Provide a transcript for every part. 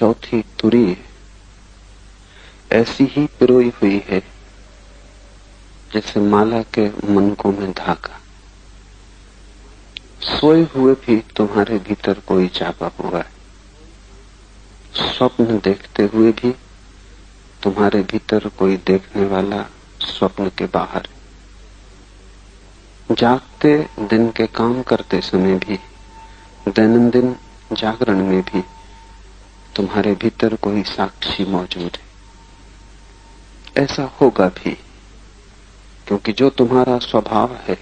चौथी तुरी ऐसी ही पिरोई हुई है जैसे माला के मनकों में धागा। सोए हुए भी तुम्हारे भीतर कोई जागा हुआ है, स्वप्न देखते हुए भी तुम्हारे भीतर कोई देखने वाला स्वप्न के बाहर है। जागते दिन के काम करते समय भी, दैनंदिन जागरण में भी तुम्हारे भीतर कोई साक्षी मौजूद है। ऐसा होगा भी क्योंकि जो तुम्हारा स्वभाव है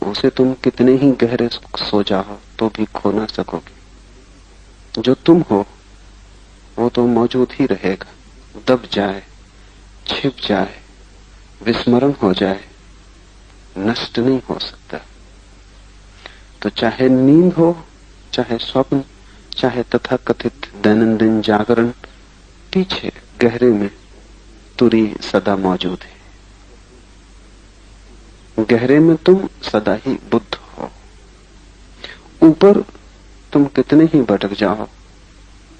उसे तुम कितने ही गहरे सो जाओ तो भी खो ना सकोगे। जो तुम हो वो तो मौजूद ही रहेगा, दब जाए, छिप जाए, विस्मरण हो जाए, नष्ट नहीं हो सकता। तो चाहे नींद हो, चाहे स्वप्न, चाहे तथाकथित दैनंदिन जागरण, पीछे गहरे में तुरी सदा मौजूद है। गहरे में तुम सदा ही बुद्ध हो। ऊपर तुम कितने ही भटक जाओ,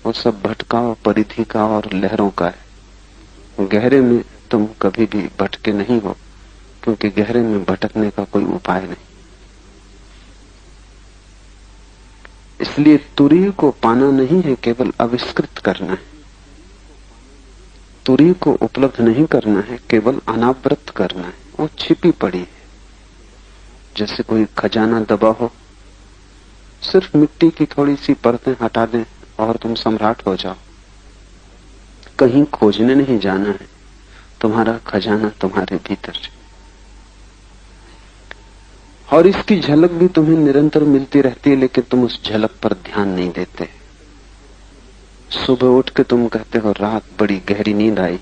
वो सब भटकाव परिधि का और लहरों का है। गहरे में तुम कभी भी भटके नहीं हो, क्योंकि गहरे में भटकने का कोई उपाय नहीं। इसलिए तुरी को पाना नहीं है केवल आविष्कृत करना है। तुरी को उपलब्ध नहीं करना है, केवल अनावृत करना है। वो छिपी पड़ी है, जैसे कोई खजाना दबा हो। सिर्फ मिट्टी की थोड़ी सी परतें हटा दें और तुम सम्राट हो जाओ। कहीं खोजने नहीं जाना है, तुम्हारा खजाना तुम्हारे भीतर है। और इसकी झलक भी तुम्हें निरंतर मिलती रहती है, लेकिन तुम उस झलक पर ध्यान नहीं देते। सुबह उठ के तुम कहते हो रात बड़ी गहरी नींद आई,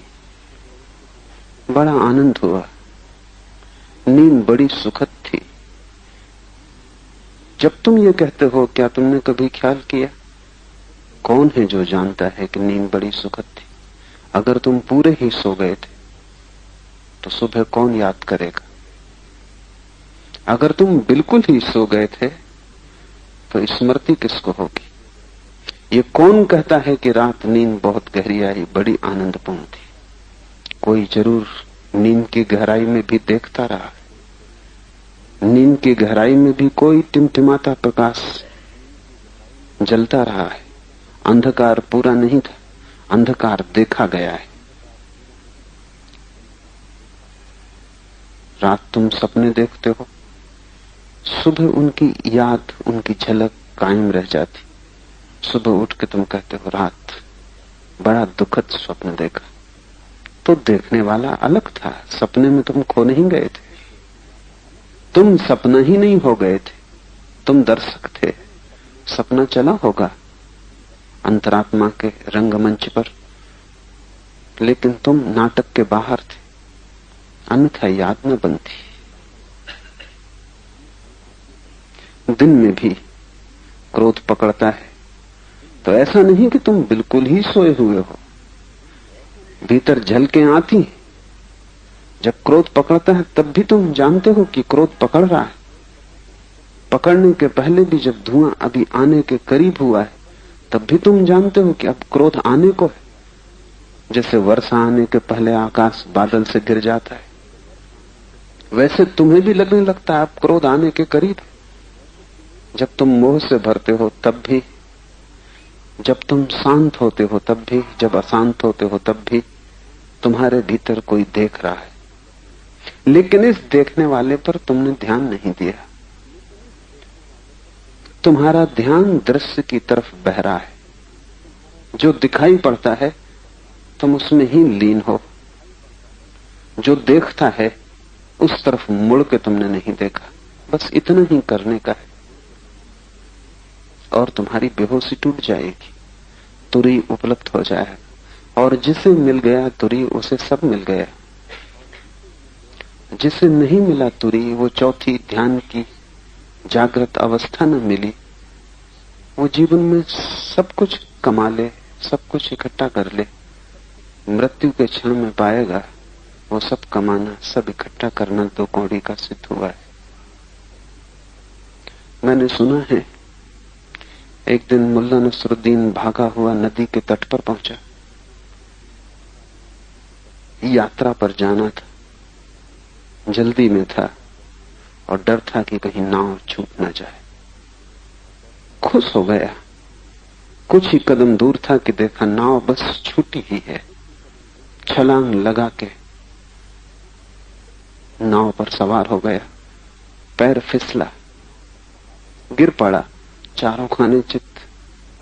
बड़ा आनंद हुआ, नींद बड़ी सुखद थी। जब तुम ये कहते हो, क्या तुमने कभी ख्याल किया कौन है जो जानता है कि नींद बड़ी सुखद थी? अगर तुम पूरे ही सो गए थे तो सुबह कौन याद करेगा? अगर तुम बिल्कुल ही सो गए थे तो स्मृति किसको होगी? ये कौन कहता है कि रात नींद बहुत गहरी आई, बड़ी आनंदपूर्ण थी? कोई जरूर नींद की गहराई में भी देखता रहा। नींद की गहराई में भी कोई टिमटिमाता प्रकाश जलता रहा है। अंधकार पूरा नहीं था, अंधकार देखा गया है। रात तुम सपने देखते हो, सुबह उनकी याद, उनकी झलक कायम रह जाती। सुबह उठ के तुम कहते हो रात बड़ा दुखद स्वप्न देखा। तो देखने वाला अलग था, सपने में तुम खो नहीं गए थे। तुम सपना ही नहीं हो गए थे, तुम दर्शक थे। सपना चला होगा अंतरात्मा के रंगमंच पर, लेकिन तुम नाटक के बाहर थे, अन्यथा याद न बनती। दिन में भी क्रोध पकड़ता है तो ऐसा नहीं कि तुम बिल्कुल ही सोए हुए हो, भीतर झलकें आती हैं। जब क्रोध पकड़ता है तब भी तुम जानते हो कि क्रोध पकड़ रहा है। पकड़ने के पहले भी जब धुआं अभी आने के करीब हुआ है तब भी तुम जानते हो कि अब क्रोध आने को है। जैसे वर्षा आने के पहले आकाश बादल से गिर जाता है, वैसे तुम्हें भी लगने लगता है अब क्रोध आने के करीब है। जब तुम मोह से भरते हो तब भी, जब तुम शांत होते हो तब भी, जब अशांत होते हो तब भी तुम्हारे भीतर कोई देख रहा है। लेकिन इस देखने वाले पर तुमने ध्यान नहीं दिया। तुम्हारा ध्यान दृश्य की तरफ बह रहा है। जो दिखाई पड़ता है तुम उसमें ही लीन हो। जो देखता है उस तरफ मुड़ के तुमने नहीं देखा। बस इतना ही करने का है और तुम्हारी बेहोशी टूट जाएगी, तुरी उपलब्ध हो जाएगा। और जिसे मिल गया तुरी उसे सब मिल गया। जिसे नहीं मिला तुरी, वो चौथी ध्यान की जागृत अवस्था न मिली, वो जीवन में सब कुछ कमा ले, सब कुछ इकट्ठा कर ले, मृत्यु के क्षण में पाएगा वो सब कमाना, सब इकट्ठा करना 2 कौड़ी का सिद्ध हुआ है। मैंने सुना है एक दिन मुल्ला नसरुद्दीन भागा हुआ नदी के तट पर पहुंचा। यात्रा पर जाना था, जल्दी में था और डर था कि कहीं नाव छूट ना जाए। खुश हो गया। कुछ ही कदम दूर था कि देखा नाव बस छूटी ही है। छलांग लगा के नाव पर सवार हो गया। पैर फिसला, गिर पड़ा, चारों खाने चित्त,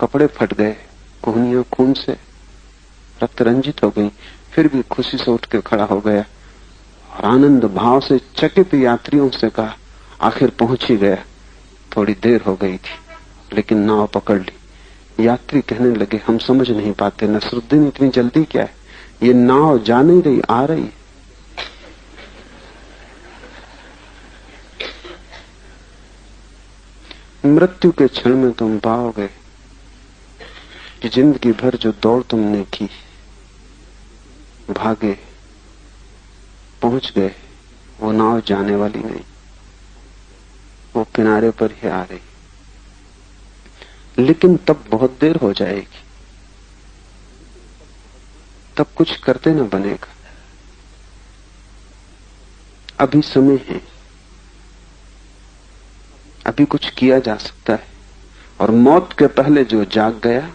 कपड़े फट गए, कोहनियां खून से रक्त रंजित हो गई। फिर भी खुशी से उठ के खड़ा हो गया और आनंद भाव से चकित यात्रियों से कहा, आखिर पहुंच ही गया। थोड़ी देर हो गई थी लेकिन नाव पकड़ ली। यात्री कहने लगे, हम समझ नहीं पाते नसरुद्दीन, इतनी जल्दी क्या है? ये नाव जा नहीं रही, आ रही। मृत्यु के क्षण में तुम पाओगे कि जिंदगी भर जो दौड़ तुमने की, भागे, पहुंच गए, वो नाव जाने वाली नहीं, वो किनारे पर ही आ रही। लेकिन तब बहुत देर हो जाएगी, तब कुछ करते न बनेगा। अभी समय है, अभी कुछ किया जा सकता है। और मौत के पहले जो जाग गया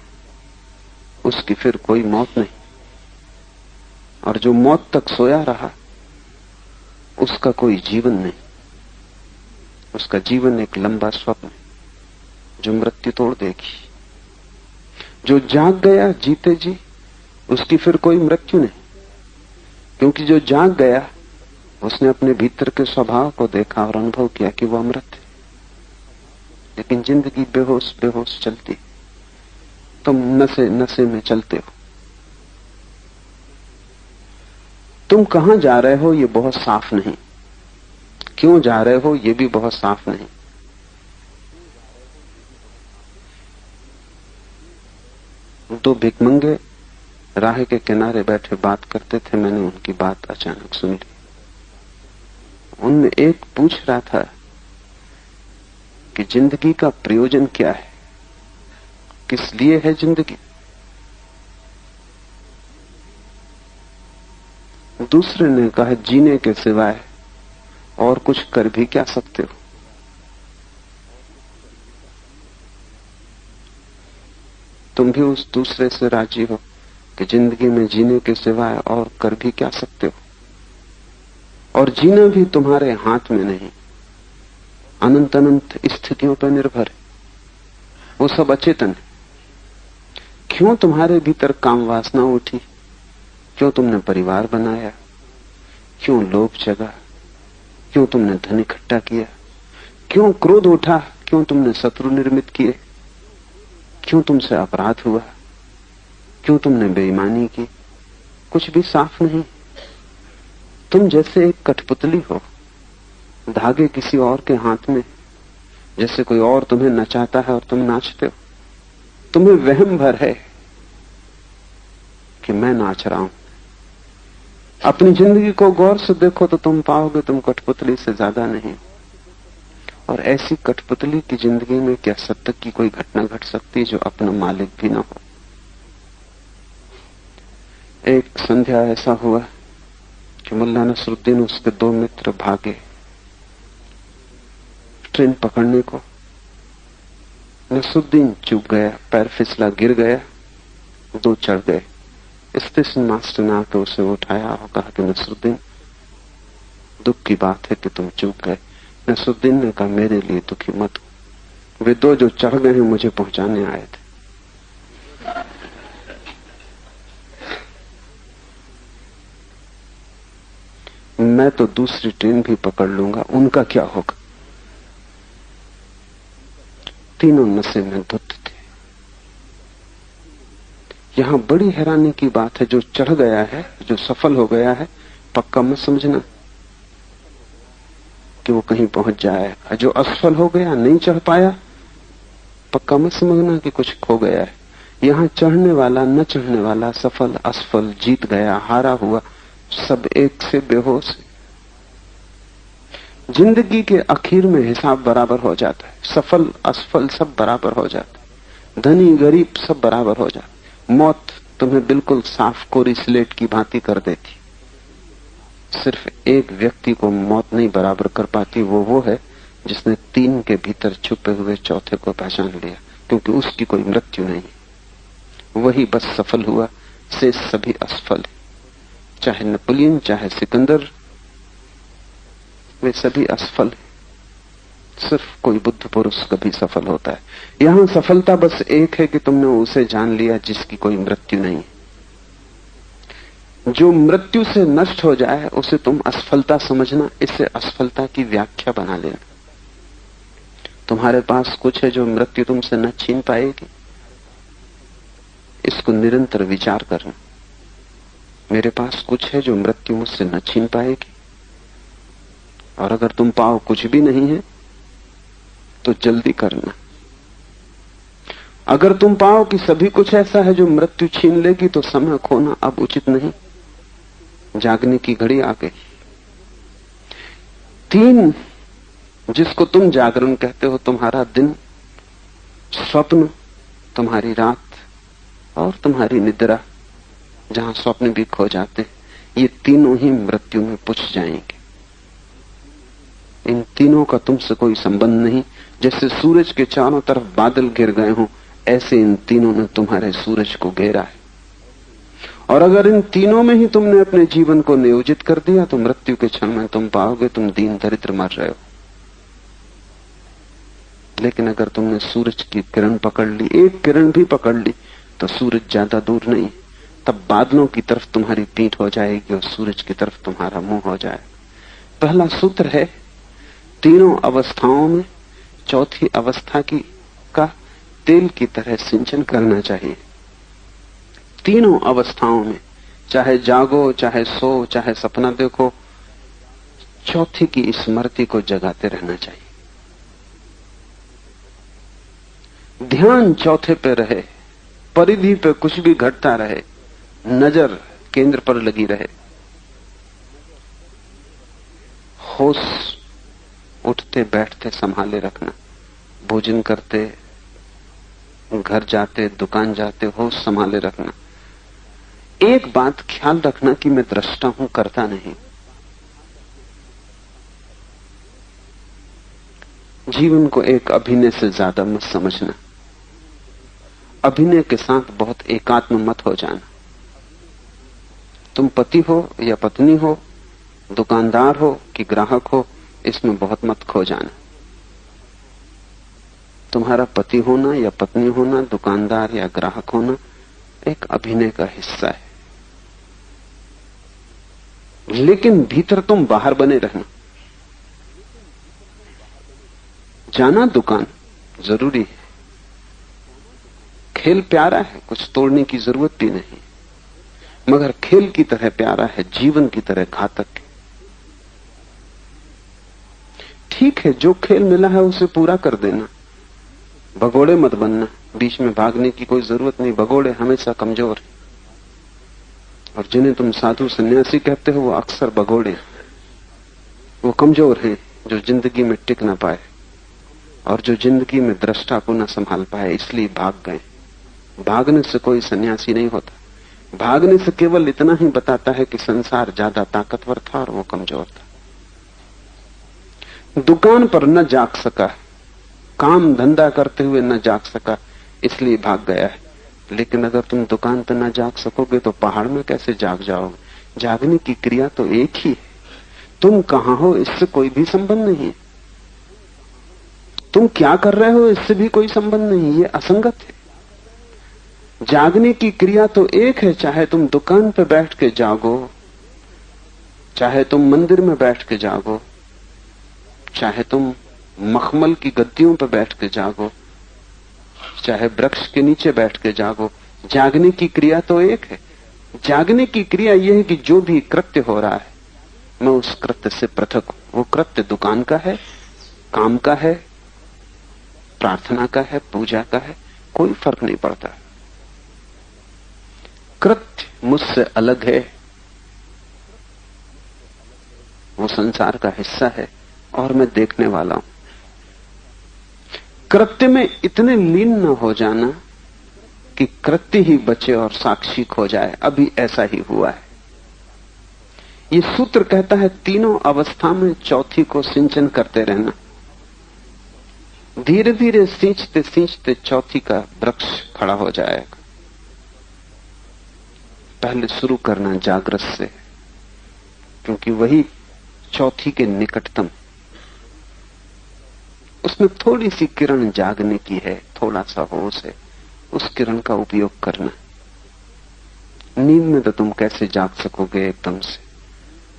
उसकी फिर कोई मौत नहीं, और जो मौत तक सोया रहा उसका कोई जीवन नहीं। उसका जीवन एक लंबा स्वप्न जो मृत्यु तोड़ देगी। जो जाग गया जीते जी, उसकी फिर कोई मृत्यु नहीं, क्योंकि जो जाग गया उसने अपने भीतर के स्वभाव को देखा और अनुभव किया कि वह अमृत है। लेकिन जिंदगी बेहोश बेहोश चलती, तुम नशे नशे में चलते हो। तुम कहां जा रहे हो ये बहुत साफ नहीं, क्यों जा रहे हो ये भी बहुत साफ नहीं। दो भिखमंगे राह के किनारे बैठे बात करते थे। मैंने उनकी बात अचानक सुन ली। उनमें एक पूछ रहा था कि जिंदगी का प्रयोजन क्या है, किस लिए है जिंदगी। दूसरे ने कहा, जीने के सिवाय और कुछ कर भी क्या सकते हो। तुम भी उस दूसरे से राजी हो कि जिंदगी में जीने के सिवाय और कर भी क्या सकते हो, और जीना भी तुम्हारे हाथ में नहीं, अनंत अनंत स्थितियों पर निर्भर है। वो सब अचेतन है। क्यों तुम्हारे भीतर काम वासना उठी, क्यों तुमने परिवार बनाया, क्यों लोभ जगा, क्यों तुमने धन इकट्ठा किया, क्यों क्रोध उठा, क्यों तुमने शत्रु निर्मित किए, क्यों तुमसे अपराध हुआ, क्यों तुमने बेईमानी की। कुछ भी साफ नहीं। तुम जैसे एक कठपुतली हो, धागे किसी और के हाथ में, जैसे कोई और तुम्हें नचाता है और तुम नाचते हो। तुम्हें वहम भर है कि मैं नाच रहा हूं। अपनी जिंदगी को गौर से देखो तो तुम पाओगे तुम कठपुतली से ज्यादा नहीं। और ऐसी कठपुतली की जिंदगी में क्या सत्य की कोई घटना घट सकती जो अपना मालिक भी ना हो। एक संध्या ऐसा हुआ कि मुल्ला नसरुद्दीन उसके दो मित्र भागे ट्रेन पकड़ने को। नसरुद्दीन चूक गया, पैर फिसला, गिर गया, दो चढ़ गए। स्टेशन मास्टर ने आकर उसे उठाया और कहा कि नसरुद्दीन, दुख की बात है कि तुम चूक गए। नसरुद्दीन ने कहा, मेरे लिए दुखी मत हो, वे दो जो चढ़ गए हैं मुझे पहुंचाने आए थे। मैं तो दूसरी ट्रेन भी पकड़ लूंगा, उनका क्या होगा। तीनों नशे में धुत थे। यहां बड़ी हैरानी की बात है, जो चढ़ गया है, जो सफल हो गया है, पक्का मत समझना कि वो कहीं पहुंच जाएगा। जो असफल हो गया, नहीं चढ़ पाया, पक्का मत समझना कि कुछ खो गया है। यहां चढ़ने वाला, न चढ़ने वाला, सफल असफल, जीत गया, हारा हुआ, सब एक से बेहोश है। जिंदगी के आखिर में हिसाब बराबर हो जाता है, सफल असफल सब बराबर हो जाता है। धनी गरीब सब बराबर हो जाते। मौत तुम्हें बिल्कुल साफ कोरी स्लेट की भांति कर देती। सिर्फ एक व्यक्ति को मौत नहीं बराबर कर पाती, वो है जिसने तीन के भीतर छुपे हुए चौथे को पहचान लिया, क्योंकि उसकी कोई मृत्यु नहीं। वही बस सफल हुआ, से सभी असफल। चाहे नेपोलियन, चाहे सिकंदर, वे सभी असफल। सिर्फ कोई बुद्ध पुरुष कभी सफल होता है। यहां सफलता बस एक है कि तुमने उसे जान लिया जिसकी कोई मृत्यु नहीं। जो मृत्यु से नष्ट हो जाए उसे तुम असफलता समझना, इससे असफलता की व्याख्या बना लेना। तुम्हारे पास कुछ है जो मृत्यु तुमसे न छीन पाएगी, इसको निरंतर विचार करना। मेरे पास कुछ है जो मृत्यु मुझसे न छीन पाएगी, और अगर तुम पाओ कुछ भी नहीं है तो जल्दी करना। अगर तुम पाओ कि सभी कुछ ऐसा है जो मृत्यु छीन लेगी तो समय खोना अब उचित नहीं, जागने की घड़ी आ गई। तीन जिसको तुम जागरण कहते हो, तुम्हारा दिन, स्वप्न, तुम्हारी रात और तुम्हारी निद्रा, जहां स्वप्न भी खो जाते, ये तीनों ही मृत्यु में पुछ जाएंगे। इन तीनों का तुमसे कोई संबंध नहीं। जैसे सूरज के चारों तरफ बादल घिर गए हों, ऐसे इन तीनों ने तुम्हारे सूरज को घेरा है। और अगर इन तीनों में ही तुमने अपने जीवन को नियोजित कर दिया तो मृत्यु के क्षण में तुम पाओगे तुम दीन दरिद्र मर रहे हो। लेकिन अगर तुमने सूरज की किरण पकड़ ली, एक किरण भी पकड़ ली, तो सूरज ज्यादा दूर नहीं, तब बादलों की तरफ तुम्हारी पीठ हो जाएगी और सूरज की तरफ तुम्हारा मुंह हो जाए। पहला सूत्र है, तीनों अवस्थाओं में चौथी अवस्था का तेल की तरह सिंचन करना चाहिए। तीनों अवस्थाओं में, चाहे जागो, चाहे सो, चाहे सपना देखो, चौथी की स्मृति को जगाते रहना चाहिए। ध्यान चौथे पे रहे, परिधि पे कुछ भी घटता रहे, नजर केंद्र पर लगी रहे। होश उठते बैठते संभाले रखना, भोजन करते, घर जाते, दुकान जाते, होश संभाले रखना। एक बात ख्याल रखना कि मैं दृष्टा हूं, करता नहीं। जीवन को एक अभिनय से ज्यादा मत समझना। अभिनय के साथ बहुत एकात्म मत हो जाना। तुम पति हो या पत्नी हो, दुकानदार हो कि ग्राहक हो, इसमें बहुत मत खो जाना। तुम्हारा पति होना या पत्नी होना, दुकानदार या ग्राहक होना, एक अभिनय का हिस्सा है। लेकिन भीतर तुम बाहर बने रहना। जाना दुकान जरूरी है, खेल प्यारा है, कुछ तोड़ने की जरूरत भी नहीं, मगर खेल की तरह प्यारा है, जीवन की तरह घातक है। ठीक है, जो खेल मिला है उसे पूरा कर देना, भगोड़े मत बनना। बीच में भागने की कोई जरूरत नहीं, भगोड़े हमेशा कमजोर है। और जिन्हें तुम साधु सन्यासी कहते हो वो अक्सर भगोड़े, वो कमजोर हैं जो जिंदगी में टिक ना पाए और जो जिंदगी में दृष्टा को न संभाल पाए, इसलिए भाग गए। भागने से कोई सन्यासी नहीं होता, भागने से केवल इतना ही बताता है कि संसार ज्यादा ताकतवर था और वो कमजोर था। दुकान पर न जाग सका, काम धंधा करते हुए न जाग सका, इसलिए भाग गया है। लेकिन अगर तुम दुकान पर न जाग सकोगे तो पहाड़ में कैसे जाग जाओगे? जागने की क्रिया तो एक ही है। तुम कहां हो इससे कोई भी संबंध नहीं, तुम क्या कर रहे हो इससे भी कोई संबंध नहीं, ये असंगत है। जागने की क्रिया तो एक है, चाहे तुम दुकान पर बैठ के जागो, चाहे तुम मंदिर में बैठ के जागो, चाहे तुम मखमल की गद्दियों पर बैठ के जागो, चाहे वृक्ष के नीचे बैठ के जागो, जागने की क्रिया तो एक है। जागने की क्रिया यह है कि जो भी कृत्य हो रहा है मैं उस कृत्य से पृथक हूं। वो कृत्य दुकान का है, काम का है, प्रार्थना का है, पूजा का है, कोई फर्क नहीं पड़ता। कृत्य मुझसे अलग है, वो संसार का हिस्सा है और मैं देखने वाला हूं। कृत्य में इतने लीन न हो जाना कि कृत्य ही बचे और साक्षी खो जाए। अभी ऐसा ही हुआ है। ये सूत्र कहता है तीनों अवस्था में चौथी को सिंचन करते रहना। धीरे धीरे सींचते सींचते चौथी का वृक्ष खड़ा हो जाएगा। पहले शुरू करना जागृत से, क्योंकि वही चौथी के निकटतम। उसमें थोड़ी सी किरण जागने की है, थोड़ा सा होश है, उस किरण का उपयोग करना। नींद में तो तुम कैसे जाग सकोगे एकदम से,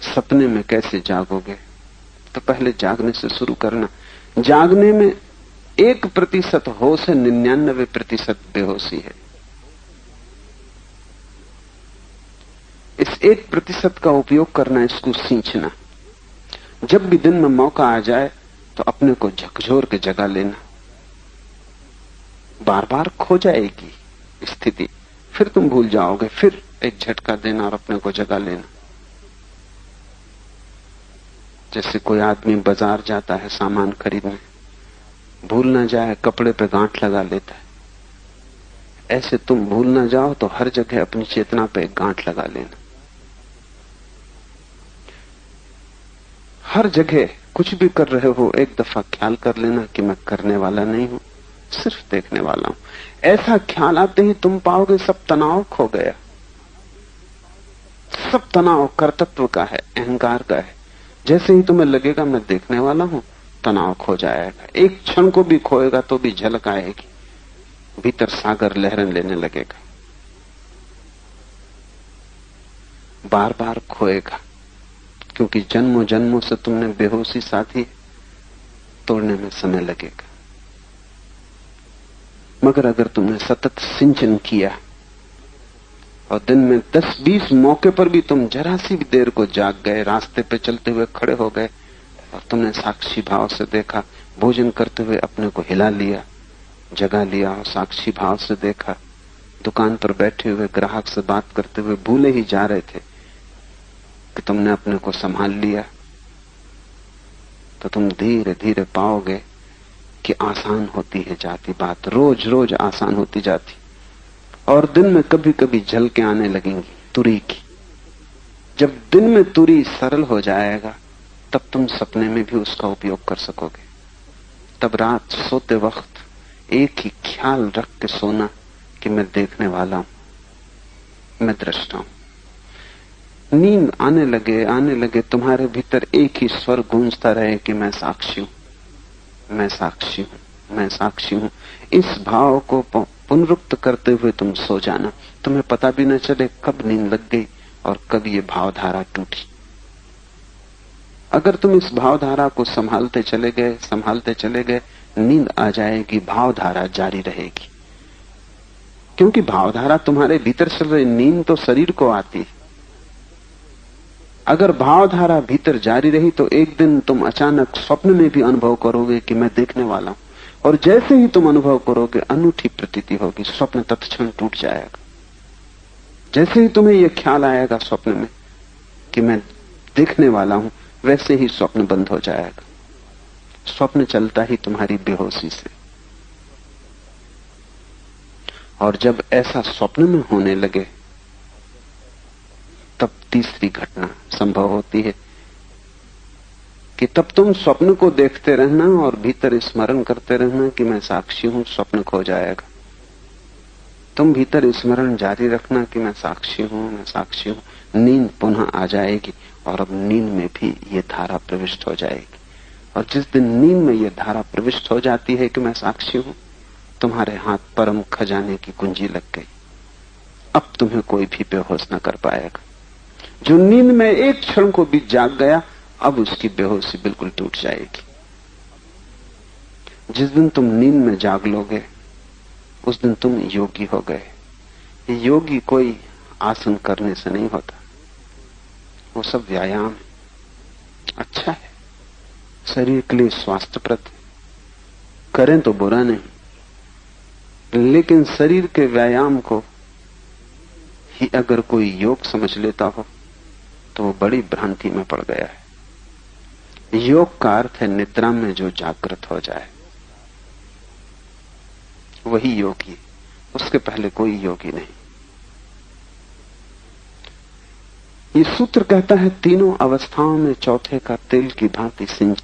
सपने में कैसे जागोगे? तो पहले जागने से शुरू करना। जागने में 1% होश है, 99% बेहोशी है। इस 1% का उपयोग करना, इसको सींचना। जब भी दिन में मौका आ जाए तो अपने को झकझोर के जगा लेना। बार बार खो जाएगी स्थिति, फिर तुम भूल जाओगे, फिर एक झटका देना और अपने को जगा लेना। जैसे कोई आदमी बाजार जाता है सामान खरीदने, भूल ना जाए कपड़े पे गांठ लगा लेता है, ऐसे तुम भूल ना जाओ तो हर जगह अपनी चेतना पे गांठ लगा लेना। हर जगह कुछ भी कर रहे हो एक दफा ख्याल कर लेना कि मैं करने वाला नहीं हूं, सिर्फ देखने वाला हूं। ऐसा ख्याल आते ही तुम पाओगे सब तनाव खो गया। सब तनाव कर्तृत्व का है, अहंकार का है। जैसे ही तुम्हें लगेगा मैं देखने वाला हूं, तनाव खो जाएगा। एक क्षण को भी खोएगा तो भी झलक आएगी, भीतर सागर लहरें लेने लगेगा। बार बार खोएगा, क्योंकि जन्मों जन्मों से तुमने बेहोशी साथी, तोड़ने में समय लगेगा। मगर अगर तुमने सतत सिंचन किया और दिन में 10-20 मौके पर भी तुम जरा सी भी देर को जाग गए, रास्ते पे चलते हुए खड़े हो गए और तुमने साक्षी भाव से देखा, भोजन करते हुए अपने को हिला लिया, जगा लिया और साक्षी भाव से देखा, दुकान पर बैठे हुए ग्राहक से बात करते हुए भूले ही जा रहे थे कि तुमने अपने को संभाल लिया, तो तुम धीरे धीरे पाओगे कि आसान होती है जाती बात, रोज रोज आसान होती जाती। और दिन में कभी कभी झलकें आने लगेंगी तुरी की। जब दिन में तुरी सरल हो जाएगा तब तुम सपने में भी उसका उपयोग कर सकोगे। तब रात सोते वक्त एक ही ख्याल रख के सोना कि मैं देखने वाला हूं, मैं दृष्टा हूं। नींद आने लगे तुम्हारे भीतर एक ही स्वर गूंजता रहे कि मैं साक्षी हूं, मैं साक्षी हूं, मैं साक्षी हूं। इस भाव को पुनरुक्त करते हुए तुम सो जाना, तुम्हें पता भी न चले कब नींद लग गई और कब ये भावधारा टूटी। अगर तुम इस भावधारा को संभालते चले गए, नींद आ जाएगी, भावधारा जारी रहेगी। क्योंकि भावधारा तुम्हारे भीतर चल रही, नींद तो शरीर को आती। अगर भावधारा भीतर जारी रही तो एक दिन तुम अचानक स्वप्न में भी अनुभव करोगे कि मैं देखने वाला हूं, और जैसे ही तुम अनुभव करोगे अनूठी प्रतीति होगी, स्वप्न तत्क्षण टूट जाएगा। जैसे ही तुम्हें यह ख्याल आएगा स्वप्न में कि मैं देखने वाला हूं, वैसे ही स्वप्न बंद हो जाएगा। स्वप्न चलता ही तुम्हारी बेहोशी से। और जब ऐसा स्वप्न में होने लगे तब तीसरी घटना संभव होती है कि तब तुम स्वप्न को देखते रहना और भीतर स्मरण करते रहना कि मैं साक्षी हूं। स्वप्न खो जाएगा, तुम भीतर स्मरण जारी रखना कि मैं साक्षी हूं, मैं साक्षी हूं। नींद पुनः आ जाएगी और अब नींद में भी ये धारा प्रविष्ट हो जाएगी। और जिस दिन नींद में ये धारा प्रविष्ट हो जाती है कि मैं साक्षी हूं, तुम्हारे हाथ परम खजाने की कुंजी लग गई। अब तुम्हें कोई भी बेहोश न कर पाएगा। जो नींद में एक क्षण को भी जाग गया, अब उसकी बेहोशी बिल्कुल टूट जाएगी। जिस दिन तुम नींद में जाग लोगे उस दिन तुम योगी हो गए। योगी कोई आसन करने से नहीं होता, वो सब व्यायाम है। अच्छा है, शरीर के लिए स्वास्थ्यप्रद, करें तो बुरा नहीं, लेकिन शरीर के व्यायाम को ही अगर कोई योग समझ लेता हो तो वो बड़ी भ्रांति में पड़ गया है। योग का अर्थ है निद्रा में जो जागृत हो जाए। वही योगी, उसके पहले कोई योगी नहीं। ये सूत्र कहता है तीनों अवस्थाओं में चौथे का तेल की भांति सिंच,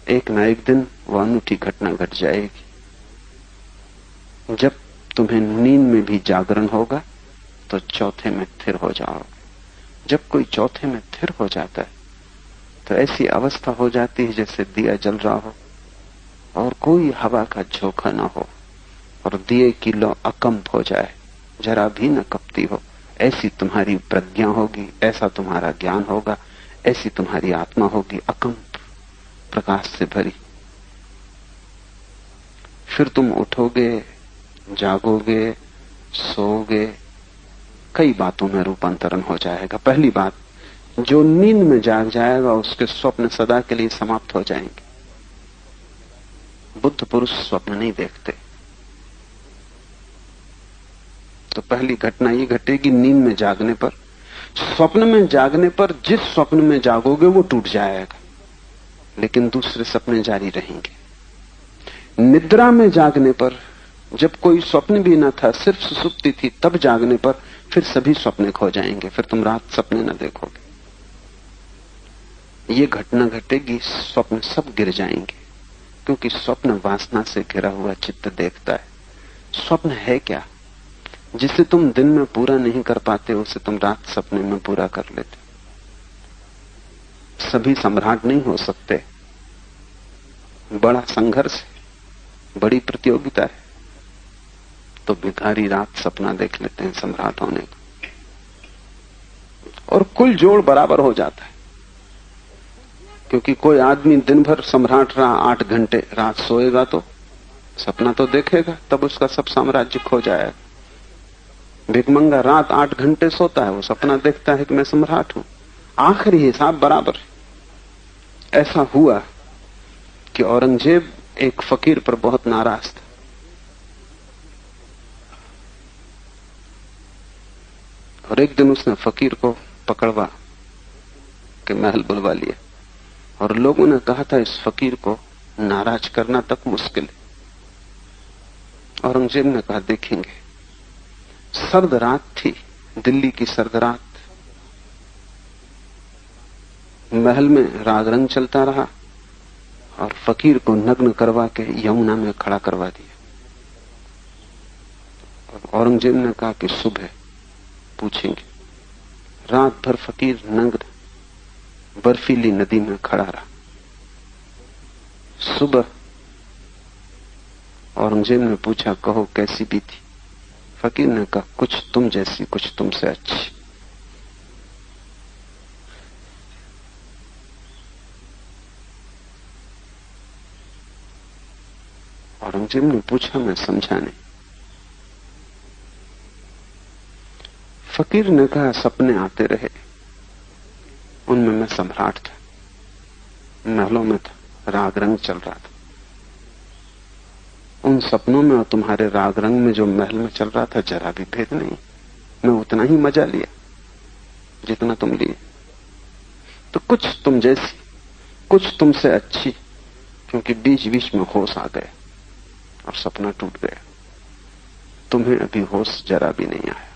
एक ना एक दिन वह अनूठी घटना घट जाएगी। जब तुम्हें नींद में भी जागरण होगा तो चौथे में स्थिर हो जाओगे। जब कोई चौथे में स्थिर हो जाता है तो ऐसी अवस्था हो जाती है जैसे दिया जल रहा हो और कोई हवा का झोंका ना हो और दिए की लौ अकंप हो जाए, जरा भी न कपती हो। ऐसी तुम्हारी प्रज्ञा होगी, ऐसा तुम्हारा ज्ञान होगा, ऐसी तुम्हारी आत्मा होगी, अकंप प्रकाश से भरी। फिर तुम उठोगे, जागोगे, सोओगे, कई बातों में रूपांतरण हो जाएगा। पहली बात, जो नींद में जाग जाएगा उसके स्वप्न सदा के लिए समाप्त हो जाएंगे। बुद्ध पुरुष स्वप्न नहीं देखते। तो पहली घटना ये घटेगी नींद में जागने पर। स्वप्न में जागने पर जिस स्वप्न में जागोगे वो टूट जाएगा, लेकिन दूसरे सपने जारी रहेंगे। निद्रा में जागने पर, जब कोई स्वप्न भी न था, सिर्फ सुसुप्ति थी, तब जागने पर फिर सभी सपने खो जाएंगे, फिर तुम रात सपने न देखोगे। ये घटना घटेगी, स्वप्न सब गिर जाएंगे, क्योंकि स्वप्न वासना से घिरा हुआ चित्त देखता है। स्वप्न है क्या? जिसे तुम दिन में पूरा नहीं कर पाते उसे तुम रात सपने में पूरा कर लेते। सभी सम्राट नहीं हो सकते, बड़ा संघर्ष है, बड़ी प्रतियोगिता है। तो भिखारी रात सपना देख लेते हैं सम्राट होने का, और कुल जोड़ बराबर हो जाता है। क्योंकि कोई आदमी दिन भर सम्राट रहा, 8 घंटे रात सोएगा तो सपना तो देखेगा, तब उसका सब साम्राज्य खो जाएगा। भिखमंगा रात 8 घंटे सोता है, वो सपना देखता है कि मैं सम्राट हूं, आखिरी हिसाब बराबर है। ऐसा हुआ कि औरंगजेब एक फकीर पर बहुत नाराज था। और एक दिन उसने फकीर को पकड़वा के महल बुलवा लिया, और लोगों ने कहा था इस फकीर को नाराज करना तक मुश्किल है। औरंगजेब ने कहा देखेंगे। सर्द रात थी, दिल्ली की सर्द रात। महल में राग रंग चलता रहा और फकीर को नग्न करवा के यमुना में खड़ा करवा दिया। औरंगजेब ने कहा कि सुबह पूछेंगे। रात भर फकीर नग्न बर्फीली नदी में खड़ा रहा। सुबह औरंगजेब ने पूछा, कहो कैसी बीती? फकीर ने कहा, कुछ तुम जैसी, कुछ तुमसे अच्छी। औरंगजेब ने पूछा, मैं समझा नहीं। फकीर ने कहा, सपने आते रहे, उनमें मैं सम्राट था, महलों में था, राग रंग चल रहा था। उन सपनों में और तुम्हारे राग रंग में जो महल में चल रहा था जरा भी भेद नहीं। मैं उतना ही मजा लिया जितना तुम लिए। तो कुछ तुम जैसी, कुछ तुमसे अच्छी, क्योंकि बीच बीच में होश आ गया और सपना टूट गया। तुम्हें अभी होश जरा भी नहीं आया।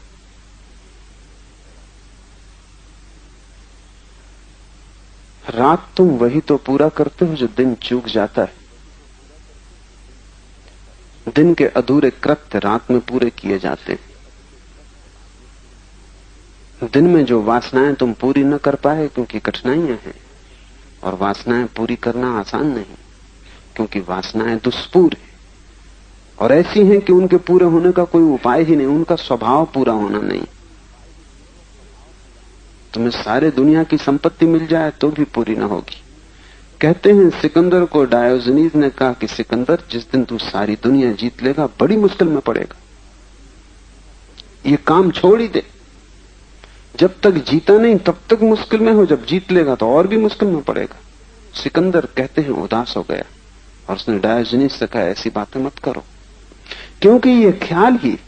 रात तुम वही तो पूरा करते हो जो दिन चूक जाता है। दिन के अधूरे कृत्य रात में पूरे किए जाते हैं। दिन में जो वासनाएं तुम पूरी न कर पाए क्योंकि कठिनाइयां हैं, और वासनाएं पूरी करना आसान नहीं क्योंकि वासनाएं दुष्पूर है और ऐसी हैं कि उनके पूरे होने का कोई उपाय ही नहीं, उनका स्वभाव पूरा होना नहीं। तुम्हें सारे दुनिया की संपत्ति मिल जाए तो भी पूरी ना होगी। कहते हैं सिकंदर को डायोजनीज ने कहा कि सिकंदर, जिस दिन तू सारी दुनिया जीत लेगा बड़ी मुश्किल में पड़ेगा, ये काम छोड़ ही दे। जब तक जीता नहीं तब तक मुश्किल में हो, जब जीत लेगा तो और भी मुश्किल में पड़ेगा। सिकंदर कहते हैं उदास हो गया और उसने डायोजनीज से कहा, ऐसी बातें मत करो, क्योंकि ये ख्याल ही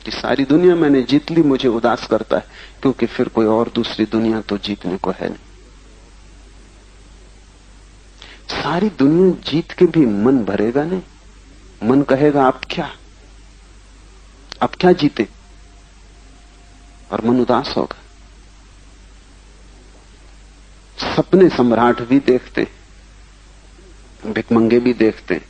कि सारी दुनिया मैंने जीत ली मुझे उदास करता है, क्योंकि फिर कोई और दूसरी दुनिया तो जीतने को है नहीं। सारी दुनिया जीत के भी मन भरेगा नहीं, मन कहेगा अब क्या जीते, और मन उदास होगा। सपने सम्राट भी देखते, भिकमंगे भी देखते,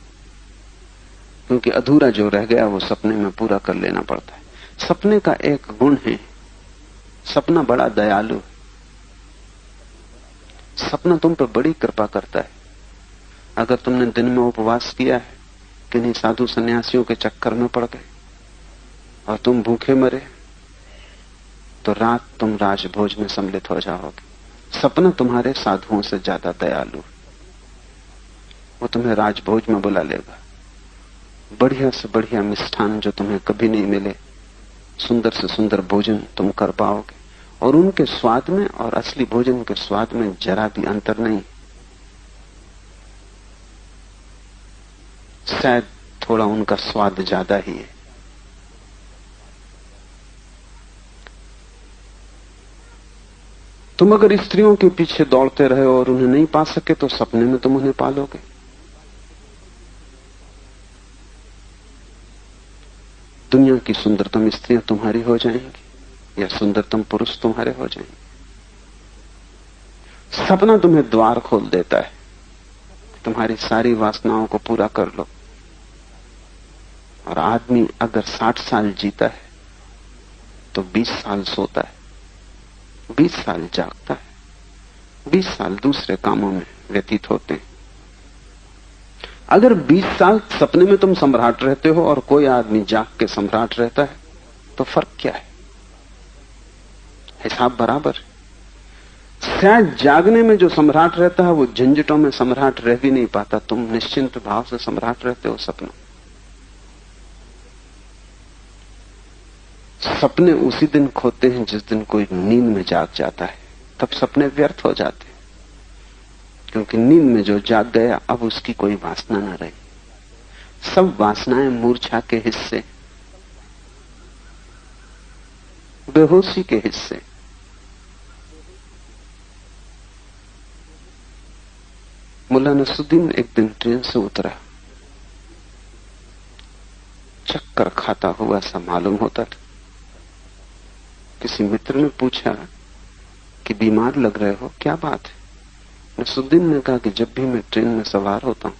क्योंकि अधूरा जो रह गया वो सपने में पूरा कर लेना पड़ता है। सपने का एक गुण है, सपना बड़ा दयालु है। सपना तुम पर बड़ी कृपा करता है। अगर तुमने दिन में उपवास किया है, किन्हीं साधु सन्यासियों के चक्कर में पड़ गए और तुम भूखे मरे, तो रात तुम राजभोज में सम्मिलित हो जाओगे। सपना तुम्हारे साधुओं से ज्यादा दयालु है। वो तुम्हें राजभोज में बुला लेगा, बढ़िया से बढ़िया मिष्ठान जो तुम्हें कभी नहीं मिले, सुंदर से सुंदर भोजन तुम कर पाओगे, और उनके स्वाद में और असली भोजन के स्वाद में जरा भी अंतर नहीं। शायद थोड़ा उनका स्वाद ज्यादा ही है। तुम अगर स्त्रियों के पीछे दौड़ते रहे और उन्हें नहीं पा सके, तो सपने में तुम उन्हें पालोगे। दुनिया की सुंदरतम स्त्रियां तुम्हारी हो जाएंगी या सुंदरतम पुरुष तुम्हारे हो जाएंगे। सपना तुम्हें द्वार खोल देता है, तुम्हारी सारी वासनाओं को पूरा कर लो। और आदमी अगर 60 साल जीता है तो 20 साल सोता है, 20 साल जागता है, 20 साल दूसरे कामों में व्यतीत होते हैं। अगर 20 साल सपने में तुम सम्राट रहते हो और कोई आदमी जाग के सम्राट रहता है, तो फर्क क्या है? हिसाब बराबर है। शायद जागने में जो सम्राट रहता है वो झंझटों में सम्राट रह भी नहीं पाता। तुम निश्चिंत भाव से सम्राट रहते हो सपनों। सपने उसी दिन खोते हैं जिस दिन कोई नींद में जाग जाता है, तब सपने व्यर्थ हो जाते हैं, क्योंकि नींद में जो जाग गया अब उसकी कोई वासना न रही। सब वासनाएं मूर्छा के हिस्से, बेहोशी के हिस्से। मुल्ला नसरुद्दीन एक दिन ट्रेन से उतरा, चक्कर खाता हुआ सा मालूम होता था। किसी मित्र ने पूछा कि बीमार लग रहे हो, क्या बात है? नसरुद्दीन ने कहा कि जब भी मैं ट्रेन में सवार होता हूं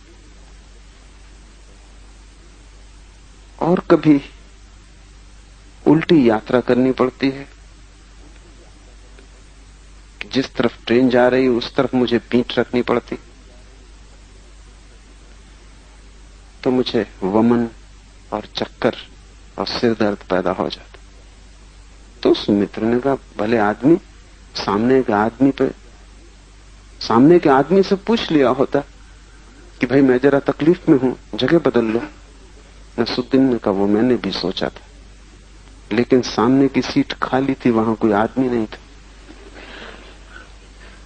और कभी उल्टी यात्रा करनी पड़ती है, जिस तरफ ट्रेन जा रही है उस तरफ मुझे पीठ रखनी पड़ती, तो मुझे वमन और चक्कर और सिर दर्द पैदा हो जाता। तो उस मित्र ने कहा, भले आदमी सामने के आदमी से पूछ लिया होता कि भाई मैं जरा तकलीफ में हूं, जगह बदल लो। नसरुद्दीन ने कहा, वो मैंने भी सोचा था, लेकिन सामने की सीट खाली थी, वहां कोई आदमी नहीं था।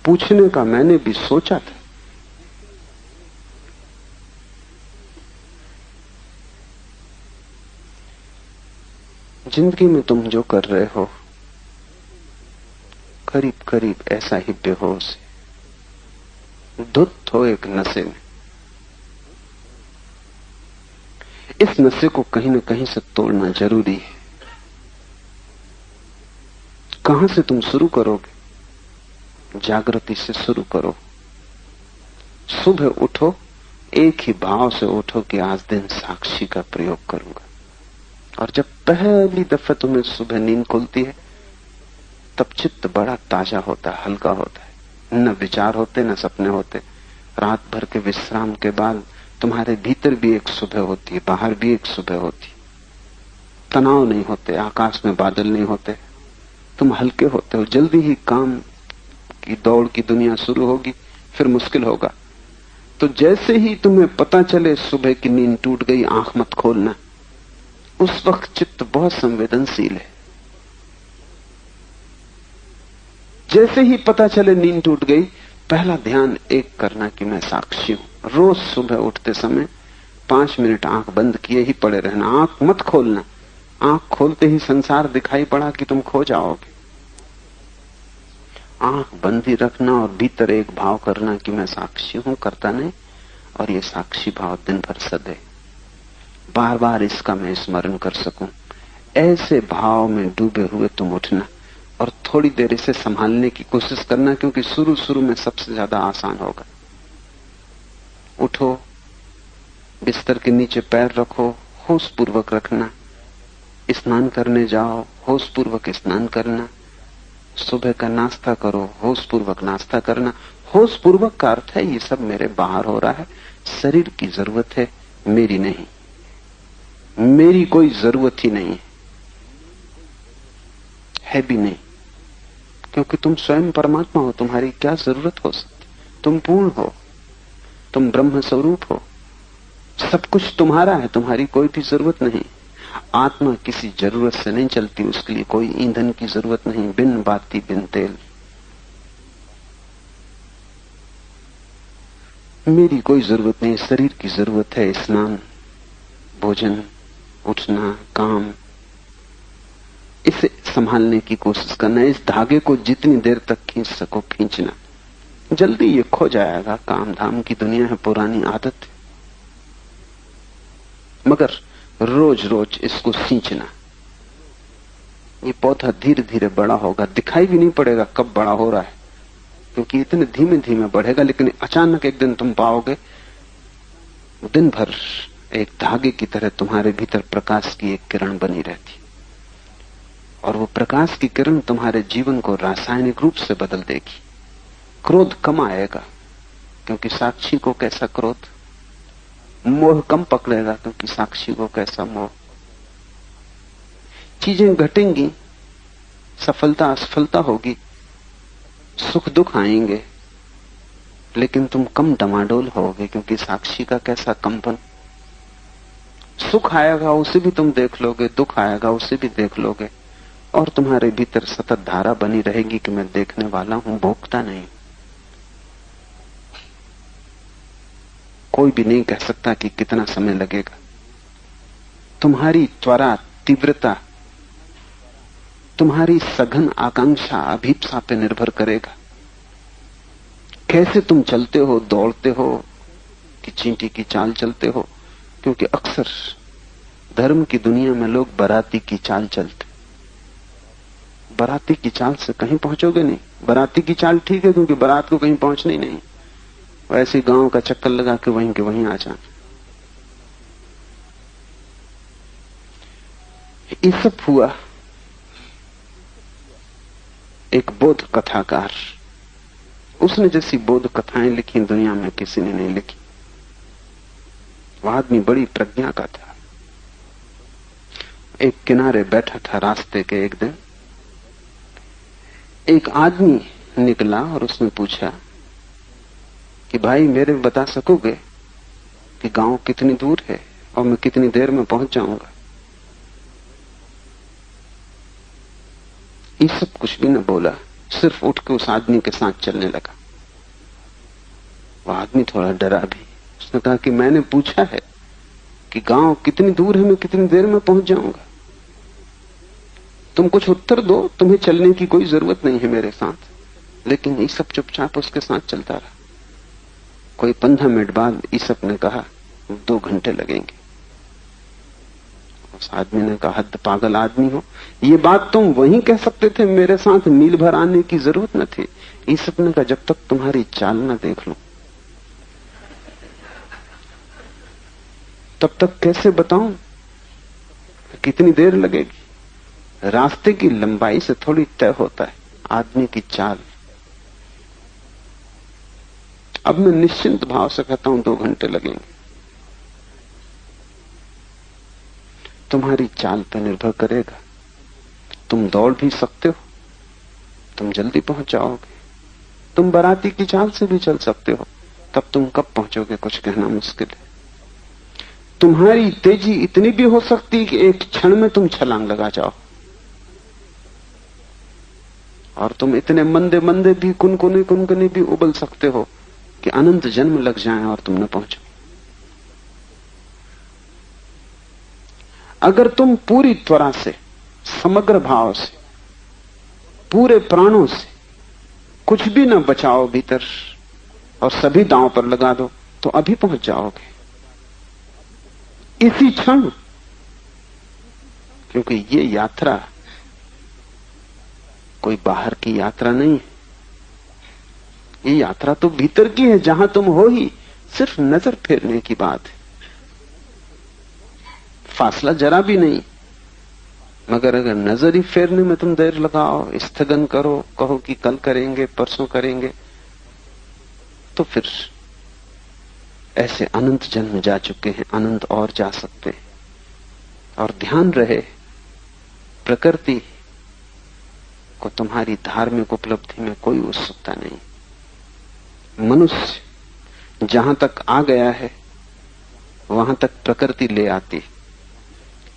पूछने का मैंने भी सोचा था। जिंदगी में तुम जो कर रहे हो करीब करीब ऐसा ही बेहोश है, धुत हो एक नशे में। इस नशे को कहीं न कहीं से तोड़ना जरूरी है। कहां से तुम शुरू करोगे? जागृति से शुरू करो। सुबह उठो, एक ही भाव से उठो कि आज दिन साक्षी का प्रयोग करूंगा। और जब पहली दफे तुम्हें सुबह नींद खुलती है, तब चित्त बड़ा ताजा होता है, हल्का होता है। न विचार होते, न सपने होते। रात भर के विश्राम के बाद तुम्हारे भीतर भी एक सुबह होती है, बाहर भी एक सुबह होती है। तनाव नहीं होते, आकाश में बादल नहीं होते, तुम हल्के होते हो। जल्दी ही काम की दौड़ की दुनिया शुरू होगी, फिर मुश्किल होगा। तो जैसे ही तुम्हें पता चले सुबह की नींद टूट गई, आंख मत खोलना। उस वक्त चित्त बहुत संवेदनशील है। जैसे ही पता चले नींद टूट गई, पहला ध्यान एक करना कि मैं साक्षी हूं। रोज सुबह उठते समय 5 मिनट आंख बंद किए ही पड़े रहना, आंख मत खोलना। आंख खोलते ही संसार दिखाई पड़ा कि तुम खो जाओगे। आंख बंद ही रखना और भीतर एक भाव करना कि मैं साक्षी हूं, करता नहीं। और ये साक्षी भाव दिन भर सदे। बार बार इसका मैं स्मरण कर सकूं। ऐसे भाव में डूबे हुए तुम उठना और थोड़ी देर इसे संभालने की कोशिश करना, क्योंकि शुरू शुरू में सबसे ज्यादा आसान होगा। उठो, बिस्तर के नीचे पैर रखो, होश पूर्वक रखना। स्नान करने जाओ, होश पूर्वक स्नान करना। सुबह का नाश्ता करो, होश पूर्वक नाश्ता करना। होश पूर्वक का अर्थ है ये सब मेरे बाहर हो रहा है, शरीर की जरूरत है, मेरी नहीं। मेरी कोई जरूरत ही नहीं है भी नहीं, क्योंकि तुम स्वयं परमात्मा हो। तुम्हारी क्या जरूरत हो सकती? तुम पूर्ण हो, तुम ब्रह्म स्वरूप हो, सब कुछ तुम्हारा है, तुम्हारी कोई भी जरूरत नहीं। आत्मा किसी जरूरत से नहीं चलती, उसके लिए कोई ईंधन की जरूरत नहीं, बिन बाती बिन तेल। मेरी कोई जरूरत नहीं, शरीर की जरूरत है। स्नान, भोजन, उठना, काम, इसे संभालने की कोशिश करना। इस धागे को जितनी देर तक खींच सको खींचना, जल्दी ये खो जाएगा। काम धाम की दुनिया है, पुरानी आदत है, मगर रोज रोज इसको सींचना। ये पौधा धीरे धीरे बड़ा होगा, दिखाई भी नहीं पड़ेगा कब बड़ा हो रहा है, क्योंकि इतने धीमे धीमे बढ़ेगा। लेकिन अचानक एक दिन तुम पाओगे दिन भर एक धागे की तरह तुम्हारे भीतर प्रकाश की एक किरण बनी रहती, और वो प्रकाश की किरण तुम्हारे जीवन को रासायनिक रूप से बदल देगी। क्रोध कम आएगा, क्योंकि साक्षी को कैसा क्रोध। मोह कम पकड़ेगा, क्योंकि साक्षी को कैसा मोह। चीजें घटेंगी, सफलता असफलता होगी, सुख दुख आएंगे, लेकिन तुम कम डमाडोल होगे, क्योंकि साक्षी का कैसा कंपन। सुख आएगा उसे भी तुम देख लोगे, दुख आएगा उसे भी देख लोगे, और तुम्हारे भीतर सतत धारा बनी रहेगी कि मैं देखने वाला हूं, भोगता नहीं। कोई भी नहीं कह सकता कि कितना समय लगेगा। तुम्हारी त्वरा, तीव्रता, तुम्हारी सघन आकांक्षा, अभीप्सा पे निर्भर करेगा। कैसे तुम चलते हो, दौड़ते हो कि चींटी की चाल चलते हो, क्योंकि अक्सर धर्म की दुनिया में लोग बराती की चाल चलते। बराती की चाल से कहीं पहुंचोगे नहीं। बराती की चाल ठीक है, क्योंकि बारात को कहीं पहुंचना ही नहीं, वैसे गांव का चक्कर लगा के वहीं आ जाना। ये सब हुआ। एक बोध कथाकार, उसने जैसी बोध कथाएं लिखी दुनिया में किसी ने नहीं लिखी। वह आदमी बड़ी प्रज्ञा का था। एक किनारे बैठा था रास्ते के। एक दिन एक आदमी निकला और उसने पूछा कि भाई मेरे बता सकोगे कि गांव कितनी दूर है और मैं कितनी देर में पहुंच जाऊंगा? ये सब कुछ भी न बोला, सिर्फ उठ के उस आदमी के साथ चलने लगा। वह आदमी थोड़ा डरा भी। उसने कहा कि मैंने पूछा है कि गांव कितनी दूर है, मैं कितनी देर में पहुंच जाऊंगा। तुम कुछ उत्तर दो, तुम्हें चलने की कोई जरूरत नहीं है मेरे साथ। लेकिन ये सब चुपचाप उसके साथ चलता रहा। कोई 15 मिनट बाद ईसप ने कहा 2 घंटे लगेंगे। उस आदमी ने कहा हद पागल आदमी हो, ये बात तुम वहीं कह सकते थे, मेरे साथ मील भर आने की जरूरत न थी। ईसप ने कहा जब तक तुम्हारी चाल न देख लूं तब तक कैसे बताऊं कितनी देर लगेगी। रास्ते की लंबाई से थोड़ी तय होता है आदमी की चाल। अब मैं निश्चिंत भाव से कहता हूं 2 घंटे लगेंगे। तुम्हारी चाल पर निर्भर करेगा। तुम दौड़ भी सकते हो, तुम जल्दी पहुंच जाओगे। तुम बराती की चाल से भी चल सकते हो, तब तुम कब पहुंचोगे कुछ कहना मुश्किल है। तुम्हारी तेजी इतनी भी हो सकती है कि एक क्षण में तुम छलांग लगा जाओ, और तुम इतने मंदे मंदे भी कुनकुने भी उबल सकते हो कि अनंत जन्म लग जाएं और तुम न पहुंचो। अगर तुम पूरी त्वरा से, समग्र भाव से, पूरे प्राणों से कुछ भी न बचाओ भीतर और सभी दांव पर लगा दो, तो अभी पहुंच जाओगे। इसी क्षण, क्योंकि ये यात्रा कोई बाहर की यात्रा नहीं है। ये यात्रा तो भीतर की है, जहां तुम हो ही, सिर्फ नजर फेरने की बात है। फासला जरा भी नहीं। मगर अगर नजर ही फेरने में तुम देर लगाओ, स्थगन करो, कहो कि कल करेंगे, परसों करेंगे, तो फिर ऐसे अनंत जन्म जा चुके हैं, अनंत और जा सकते हैं। और ध्यान रहे, प्रकृति को तुम्हारी धार्मिक उपलब्धि में कोई उत्सुकता नहीं। मनुष्य जहां तक आ गया है वहां तक प्रकृति ले आती।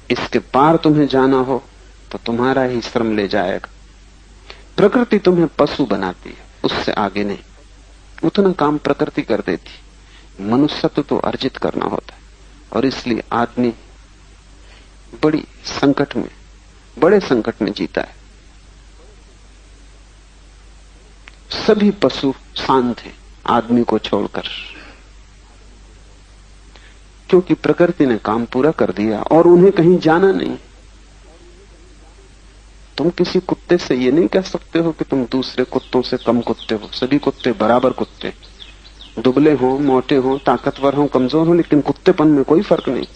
इसके पार तुम्हें जाना हो तो तुम्हारा ही श्रम ले जाएगा। प्रकृति तुम्हें पशु बनाती है, उससे आगे नहीं। उतना काम प्रकृति कर देती। मनुष्यत्व तो अर्जित करना होता है, और इसलिए आदमी बड़े संकट में जीता है। सभी पशु शांत हैं आदमी को छोड़कर, क्योंकि प्रकृति ने काम पूरा कर दिया और उन्हें कहीं जाना नहीं। तुम किसी कुत्ते से ये नहीं कह सकते हो कि तुम दूसरे कुत्तों से कम कुत्ते हो। सभी कुत्ते बराबर कुत्ते, दुबले हो, मोटे हो, ताकतवर हो, कमजोर हो, लेकिन कुत्तेपन में कोई फर्क नहीं।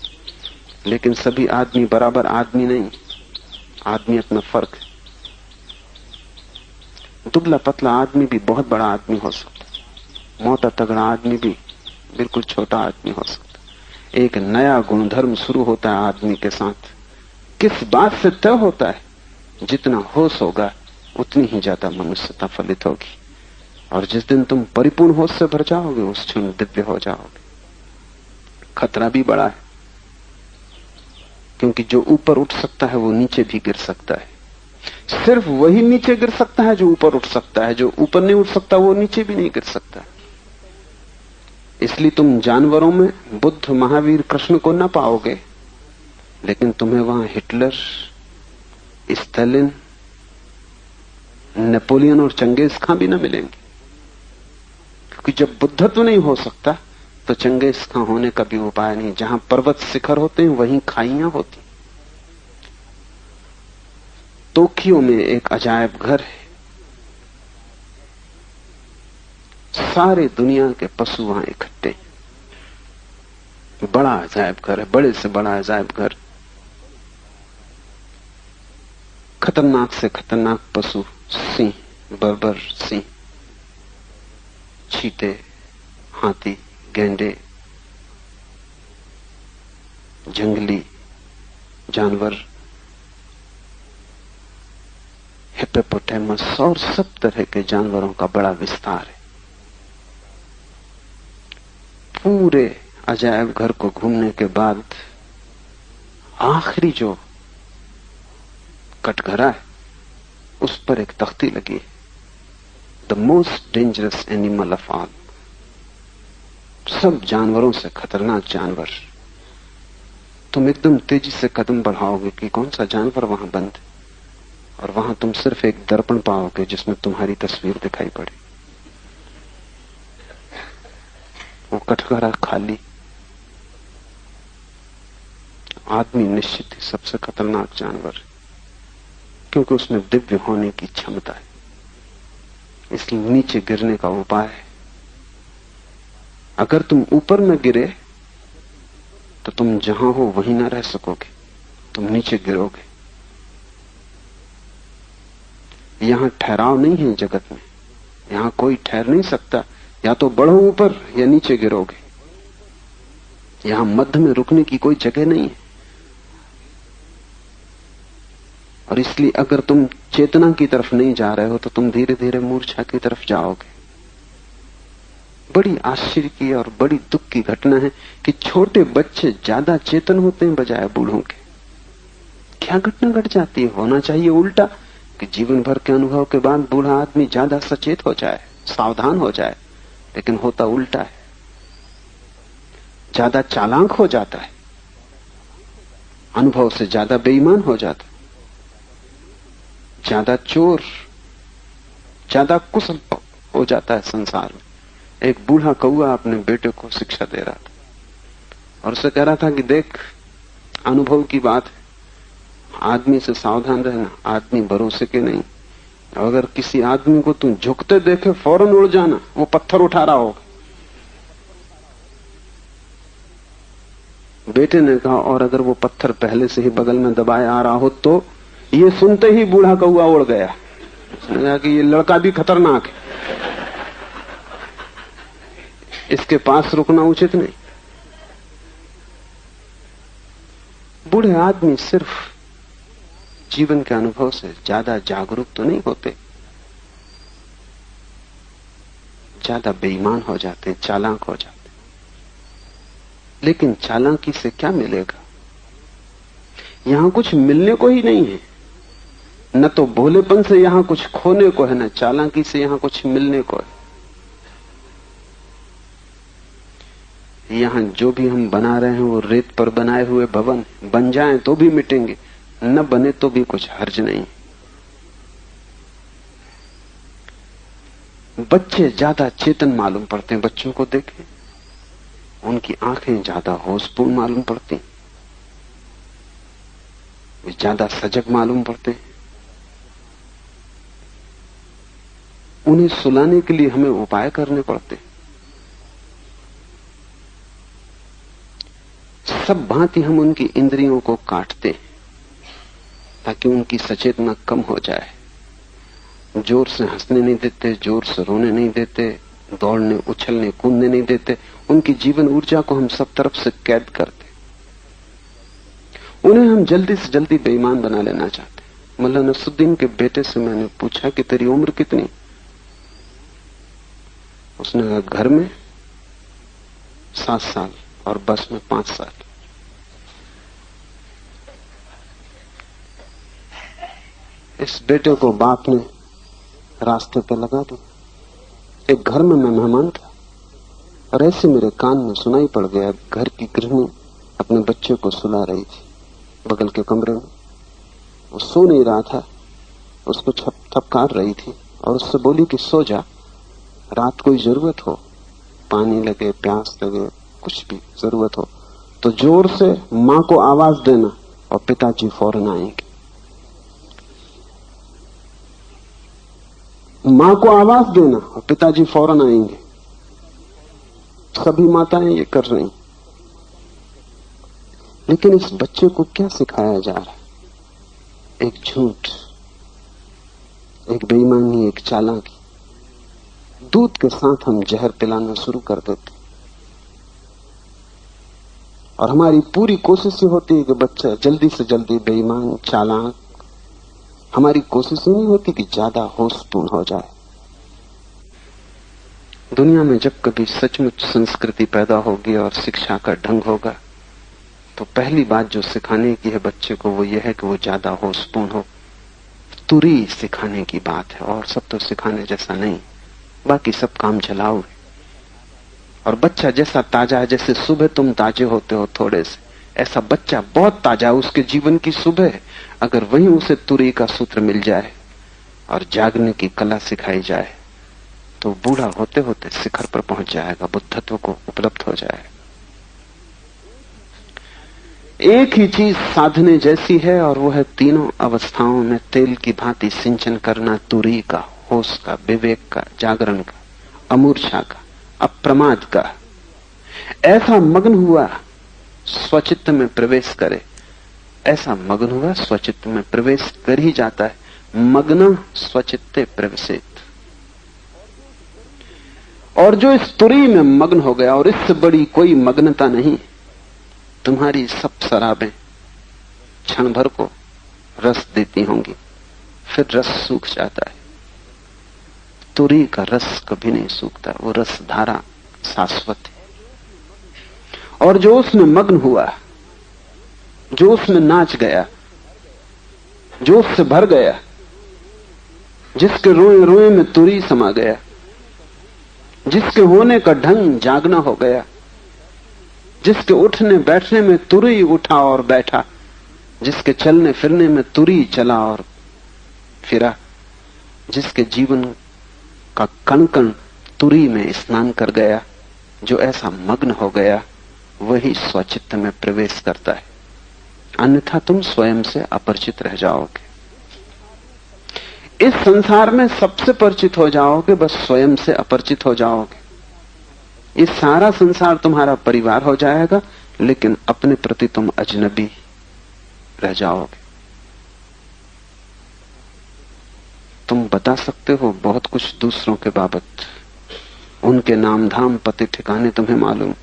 लेकिन सभी आदमी बराबर आदमी नहीं, आदमियत में फर्क है। दुबला पतला आदमी भी बहुत बड़ा आदमी हो सकता है, मोटा तगड़ा आदमी भी बिल्कुल छोटा आदमी हो सकता है। एक नया गुणधर्म शुरू होता है आदमी के साथ। किस बात से तय होता है? जितना होश होगा उतनी ही ज्यादा मनुष्यता फलित होगी। और जिस दिन तुम परिपूर्ण होश से भर जाओगे उस क्षण दिव्य हो जाओगे। खतरा भी बड़ा है, क्योंकि जो ऊपर उठ सकता है वो नीचे भी गिर सकता है। सिर्फ वही नीचे गिर सकता है जो ऊपर उठ सकता है। जो ऊपर नहीं उठ सकता वो नीचे भी नहीं गिर सकता। इसलिए तुम जानवरों में बुद्ध, महावीर, कृष्ण को ना पाओगे, लेकिन तुम्हें वहां हिटलर, स्टालिन, नेपोलियन और चंगेज खां भी ना मिलेंगे। क्योंकि जब बुद्धत्व नहीं हो सकता तो चंगेज खां होने का भी उपाय नहीं। जहां पर्वत शिखर होते हैं वहीं खाइयां होती। टोक्यो में एक अजायब घर है, सारे दुनिया के पशु वहां इकट्ठे। बड़ा अजायब घर है, बड़े से बड़ा अजायब घर। खतरनाक से खतरनाक पशु, सिंह, बर्बर सिंह, चीते, हाथी, गैंडे, जंगली जानवर, हिप्पोपोटामस और सब तरह के जानवरों का बड़ा विस्तार है। पूरे अजायब घर को घूमने के बाद आखिरी जो कटघरा है उस पर एक तख्ती लगी, the most dangerous animal of all. सब जानवरों से खतरनाक जानवर। तुम एकदम तेजी से कदम बढ़ाओगे कि कौन सा जानवर वहां बंद है, और वहां तुम सिर्फ एक दर्पण पाओगे जिसमें तुम्हारी तस्वीर दिखाई पड़े। वो कटघरा खाली। आदमी निश्चित ही सबसे खतरनाक जानवर, क्योंकि उसमें दिव्य होने की क्षमता है। इसलिए नीचे गिरने का उपाय है। अगर तुम ऊपर न गिरे तो तुम जहां हो वहीं ना रह सकोगे, तुम नीचे गिरोगे। यहां ठहराव नहीं है जगत में, यहां कोई ठहर नहीं सकता। या तो बढ़ो ऊपर या नीचे गिरोगे। यहां मध्य में रुकने की कोई जगह नहीं है। और इसलिए अगर तुम चेतना की तरफ नहीं जा रहे हो तो तुम धीरे धीरे मूर्छा की तरफ जाओगे। बड़ी आश्चर्य की और बड़ी दुख की घटना है कि छोटे बच्चे ज्यादा चेतन होते हैं बजाय बूढ़ों के। क्या घटना घट जाती है? होना चाहिए उल्टा, कि जीवन भर के अनुभव के बाद बूढ़ा आदमी ज्यादा सचेत हो जाए, सावधान हो जाए, लेकिन होता उल्टा है। ज्यादा चालाक हो जाता है, अनुभव से ज्यादा बेईमान हो जाता है, ज्यादा चोर, ज्यादा कुशल हो जाता है संसार में। एक बूढ़ा कौआ अपने बेटे को शिक्षा दे रहा था। और उसे कह रहा था कि देख, अनुभव की बात है, आदमी से सावधान रहना, आदमी भरोसे के नहीं। अगर किसी आदमी को तू झुकते देखे फौरन उड़ जाना, वो पत्थर उठा रहा होगा। बेटे ने कहा, और अगर वो पत्थर पहले से ही बगल में दबाए आ रहा हो तो? ये सुनते ही बूढ़ा कौआ उड़ गया। उसने कहा कि ये लड़का भी खतरनाक है, इसके पास रुकना उचित नहीं। बूढ़े आदमी सिर्फ जीवन के अनुभव से ज्यादा जागरूक तो नहीं होते, ज्यादा बेईमान हो जाते, चालाक हो जाते। लेकिन चालाकी से क्या मिलेगा? यहां कुछ मिलने को ही नहीं है। न तो भोलेपन से यहां कुछ खोने को है, न चालाकी से यहां कुछ मिलने को है। यहां जो भी हम बना रहे हैं वो रेत पर बनाए हुए भवन, बन जाएं तो भी मिटेंगे, न बने तो भी कुछ हर्ज नहीं। बच्चे ज्यादा चेतन मालूम पड़ते हैं। बच्चों को देखें, उनकी आंखें ज्यादा होशपूर्ण मालूम पड़ती, वे ज्यादा सजग मालूम पड़ते हैं। उन्हें सुलाने के लिए हमें उपाय करने पड़ते। सब भांति हम उनकी इंद्रियों को काटते ताकि उनकी सचेतना कम हो जाए। जोर से हंसने नहीं देते, जोर से रोने नहीं देते, दौड़ने उछलने कूदने नहीं देते। उनकी जीवन ऊर्जा को हम सब तरफ से कैद करते। उन्हें हम जल्दी से जल्दी बेईमान बना लेना चाहते। मुल्ला नसरुद्दीन के बेटे से मैंने पूछा कि तेरी उम्र कितनी? उसने कहा घर में 7 साल और बस में 5 साल। इस बेटे को बाप ने रास्ते पे लगा दिया। एक घर में मैं मेहमान था और ऐसे मेरे कान में सुनाई पड़ गया, घर की गृहिणी अपने बच्चे को सुला रही थी बगल के कमरे में। वो सो नहीं रहा था, उसको थपकार रही थी और उससे बोली कि सो जा, रात कोई जरूरत हो, पानी लगे, प्यास लगे, कुछ भी जरूरत हो तो जोर से मां को आवाज देना और पिताजी फौरन आएंगे। मां को आवाज देना और पिताजी फौरन आएंगे। सभी माताएं ये कर रही, लेकिन इस बच्चे को क्या सिखाया जा रहा है? एक झूठ, एक बेईमानी, एक चालाकी। दूध के साथ हम जहर पिलाना शुरू कर देते और हमारी पूरी कोशिश ये होती है कि बच्चा जल्दी से जल्दी बेईमान, चालाक। हमारी कोशिश ये नहीं होती कि ज्यादा होशपूर्ण हो जाए। दुनिया में जब कभी सचमुच संस्कृति पैदा होगी और शिक्षा का ढंग होगा तो पहली बात जो सिखाने की है बच्चे को वो ये है कि वो ज्यादा होशपूर्ण हो। तुरी सिखाने की बात है और सब तो सिखाने जैसा नहीं, बाकी सब काम चलाओ है। और बच्चा जैसा ताजा है, जैसे सुबह तुम ताजे होते हो थोड़े से, ऐसा बच्चा बहुत ताजा है, उसके जीवन की सुबह है। अगर वहीं उसे तुरी का सूत्र मिल जाए और जागने की कला सिखाई जाए तो बूढ़ा होते होते शिखर पर पहुंच जाएगा, बुद्धत्व को उपलब्ध हो जाएगा। एक ही चीज साधने जैसी है और वो है तीनों अवस्थाओं में तेल की भांति सिंचन करना तुरी का, होश का, विवेक का, जागरण का, अमूर्छा का, अप्रमाद का। ऐसा मग्न हुआ स्वचित्त में प्रवेश करे, ऐसा मग्न हुआ स्वचित्त में प्रवेश कर ही जाता है। मग्न स्वचित्ते प्रवेशित। और जो इस तुरी में मग्न हो गया, और इससे बड़ी कोई मग्नता नहीं। तुम्हारी सब शराबें क्षण भर को रस देती होंगी, फिर रस सूख जाता है। तुरी का रस कभी नहीं सूखता, वो रस धारा शाश्वत है। और जो उसमें मग्न हुआ, जो उसमें नाच गया, जो उससे भर गया, जिसके रोए रोए में तुरी समा गया, जिसके होने का ढंग जागना हो गया, जिसके उठने बैठने में तुरी उठा और बैठा, जिसके चलने फिरने में तुरी चला और फिरा, जिसके जीवन का कण कण तुरी में स्नान कर गया, जो ऐसा मग्न हो गया वही स्वचित्त में प्रवेश करता है, अन्यथा तुम स्वयं से अपरिचित रह जाओगे। इस संसार में सबसे परिचित हो जाओगे, बस स्वयं से अपरिचित हो जाओगे। ये सारा संसार तुम्हारा परिवार हो जाएगा, लेकिन अपने प्रति तुम अजनबी रह जाओगे। तुम बता सकते हो बहुत कुछ दूसरों के बाबत, उनके नाम धाम पते ठिकाने तुम्हें मालूम,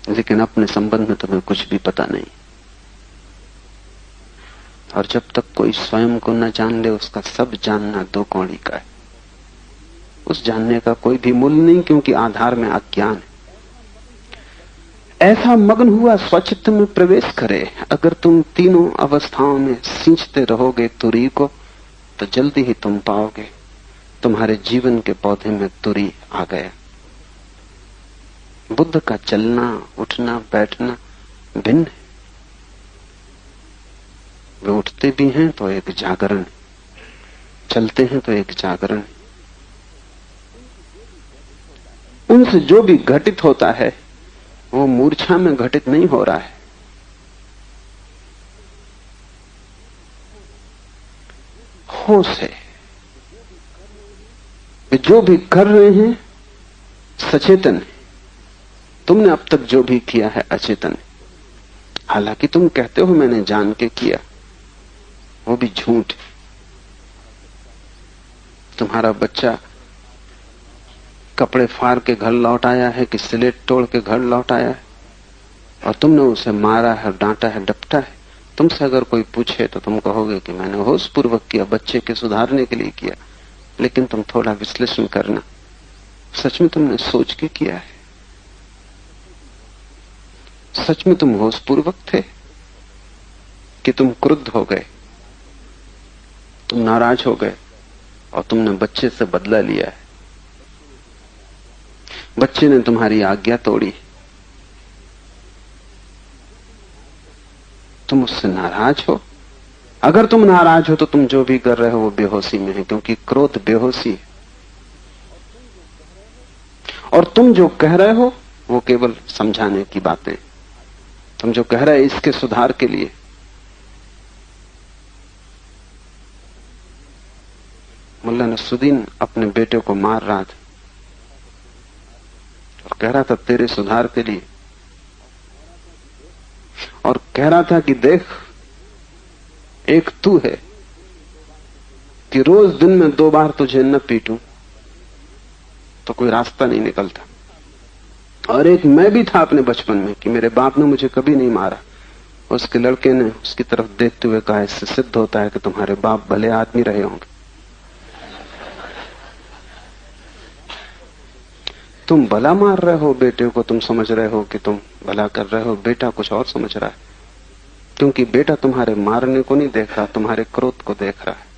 लेकिन अपने संबंध में तुम्हें कुछ भी पता नहीं। और जब तक कोई स्वयं को न जान ले, उसका सब जानना दो कौड़ी का है। उस जानने का कोई भी मूल्य नहीं, क्योंकि आधार में अज्ञान है। ऐसा मग्न हुआ स्वचित्त में प्रवेश करे। अगर तुम तीनों अवस्थाओं में सींचते रहोगे तुरी को, तो जल्दी ही तुम पाओगे तुम्हारे जीवन के पौधे में तुरी आ गया। बुद्ध का चलना, उठना, बैठना भिन्न है। वे उठते भी हैं तो एक जागरण, चलते हैं तो एक जागरण। उनसे जो भी घटित होता है वो मूर्छा में घटित नहीं हो रहा है, होश है। वे जो भी कर रहे हैं सचेतन है। तुमने अब तक जो भी किया है अचेतन है। हालांकि तुम कहते हो मैंने जान के किया, वो भी झूठ है। तुम्हारा बच्चा कपड़े फाड़ के घर लौट आया है कि स्लेट तोड़ के घर लौट आया है, और तुमने उसे मारा है, डांटा है, डपटा है। तुमसे अगर कोई पूछे तो तुम कहोगे कि मैंने होश पूर्वक किया, बच्चे के सुधारने के लिए किया। लेकिन तुम थोड़ा विश्लेषण करना, सच में तुमने सोच के किया है? सच में तुम होश पूर्वक थे कि तुम क्रुद्ध हो गए, तुम नाराज हो गए और तुमने बच्चे से बदला लिया है? बच्चे ने तुम्हारी आज्ञा तोड़ी, तुम उससे नाराज हो। अगर तुम नाराज हो तो तुम जो भी कर रहे हो वो बेहोशी में है, क्योंकि क्रोध बेहोशी है। और तुम जो कह रहे हो वो केवल समझाने की बातें। तुम जो कह रहे हो इसके सुधार के लिए। मुल्ला नसरुद्दीन अपने बेटे को मार रहा था और कह रहा था तेरे सुधार के लिए, और कह रहा था कि देख, एक तू है कि रोज दिन में 2 बार तुझे न पीटूं तो कोई रास्ता नहीं निकलता, और एक मैं भी था अपने बचपन में कि मेरे बाप ने मुझे कभी नहीं मारा। उसके लड़के ने उसकी तरफ देखते हुए कहा, इससे सिद्ध होता है कि तुम्हारे बाप भले आदमी रहे होंगे। तुम भला मार रहे हो बेटे को, तुम समझ रहे हो कि तुम भला कर रहे हो, बेटा कुछ और समझ रहा है, क्योंकि बेटा तुम्हारे मारने को नहीं देख रहा, तुम्हारे क्रोध को देख रहा है।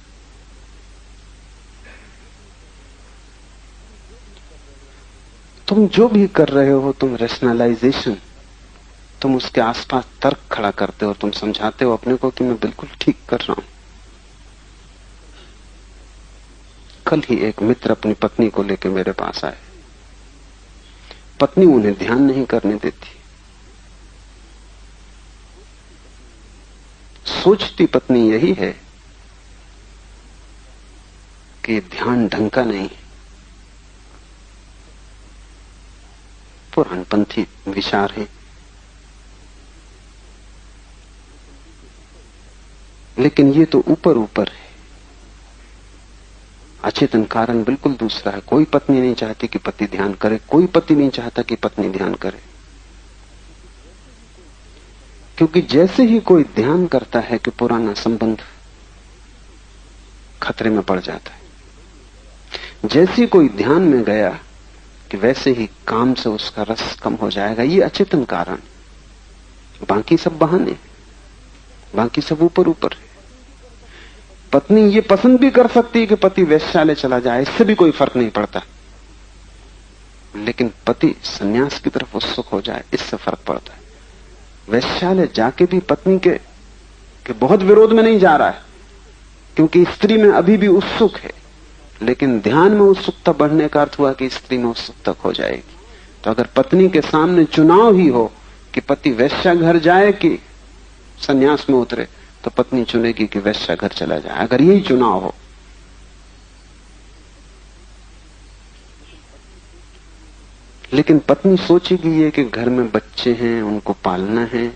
तुम जो भी कर रहे हो, तुम रैशनलाइजेशन, तुम उसके आसपास तर्क खड़ा करते हो, तुम समझाते हो अपने को कि मैं बिल्कुल ठीक कर रहा हूं। कल ही एक मित्र अपनी पत्नी को लेकर मेरे पास आए। पत्नी उन्हें ध्यान नहीं करने देती। सोचती पत्नी यही है कि ध्यान ढंग का नहीं है। पुरानपंथी विचार है, लेकिन ये तो ऊपर ऊपर है। अचेतन कारण बिल्कुल दूसरा है। कोई पत्नी नहीं चाहती कि पति ध्यान करे, कोई पति नहीं चाहता कि पत्नी ध्यान करे, क्योंकि जैसे ही कोई ध्यान करता है कि पुराना संबंध खतरे में पड़ जाता है। जैसे ही कोई ध्यान में गया कि वैसे ही काम से उसका रस कम हो जाएगा। ये अचेतन कारण, बाकी सब बहाने, बाकी सब ऊपर ऊपर है। पत्नी ये पसंद भी कर सकती है कि पति वेश्यालय चला जाए, इससे भी कोई फर्क नहीं पड़ता, लेकिन पति सन्यास की तरफ उत्सुक हो जाए, इससे फर्क पड़ता है। वेश्यालय जाके भी पत्नी के बहुत विरोध में नहीं जा रहा है, क्योंकि स्त्री में अभी भी उत्सुक है, लेकिन ध्यान में उत्सुकता बढ़ने का अर्थ हुआ कि स्त्री में उत्सुकता हो जाएगी। तो अगर पत्नी के सामने चुनाव ही हो कि पति वेश्या घर जाए कि संन्यास में उतरे, तो पत्नी चुनेगी कि वेश्या घर चला जाए, अगर यही चुनाव हो। लेकिन पत्नी सोचेगी ये कि घर में बच्चे हैं, उनको पालना है,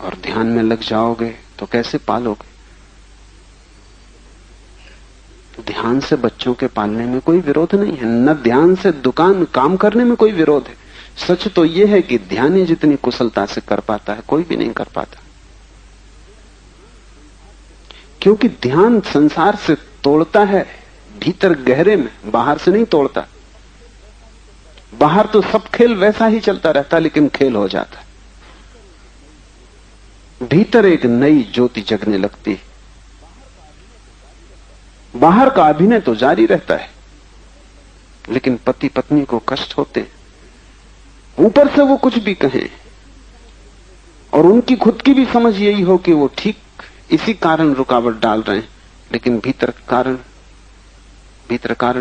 और ध्यान में लग जाओगे तो कैसे पालोगे? ध्यान से बच्चों के पालने में कोई विरोध नहीं है, न ध्यान से दुकान काम करने में कोई विरोध है। सच तो यह है कि ध्यान ही जितनी कुशलता से कर पाता है, कोई भी नहीं कर पाता। क्योंकि ध्यान संसार से तोड़ता है भीतर गहरे में, बाहर से नहीं तोड़ता। बाहर तो सब खेल वैसा ही चलता रहता, लेकिन खेल हो जाता। भीतर एक नई ज्योति जगने लगती है। बाहर का अभिनय तो जारी रहता है, लेकिन पति पत्नी को कष्ट होते हैं। ऊपर से वो कुछ भी कहें और उनकी खुद की भी समझ यही हो कि वो ठीक इसी कारण रुकावट डाल रहे हैं, लेकिन भीतर कारण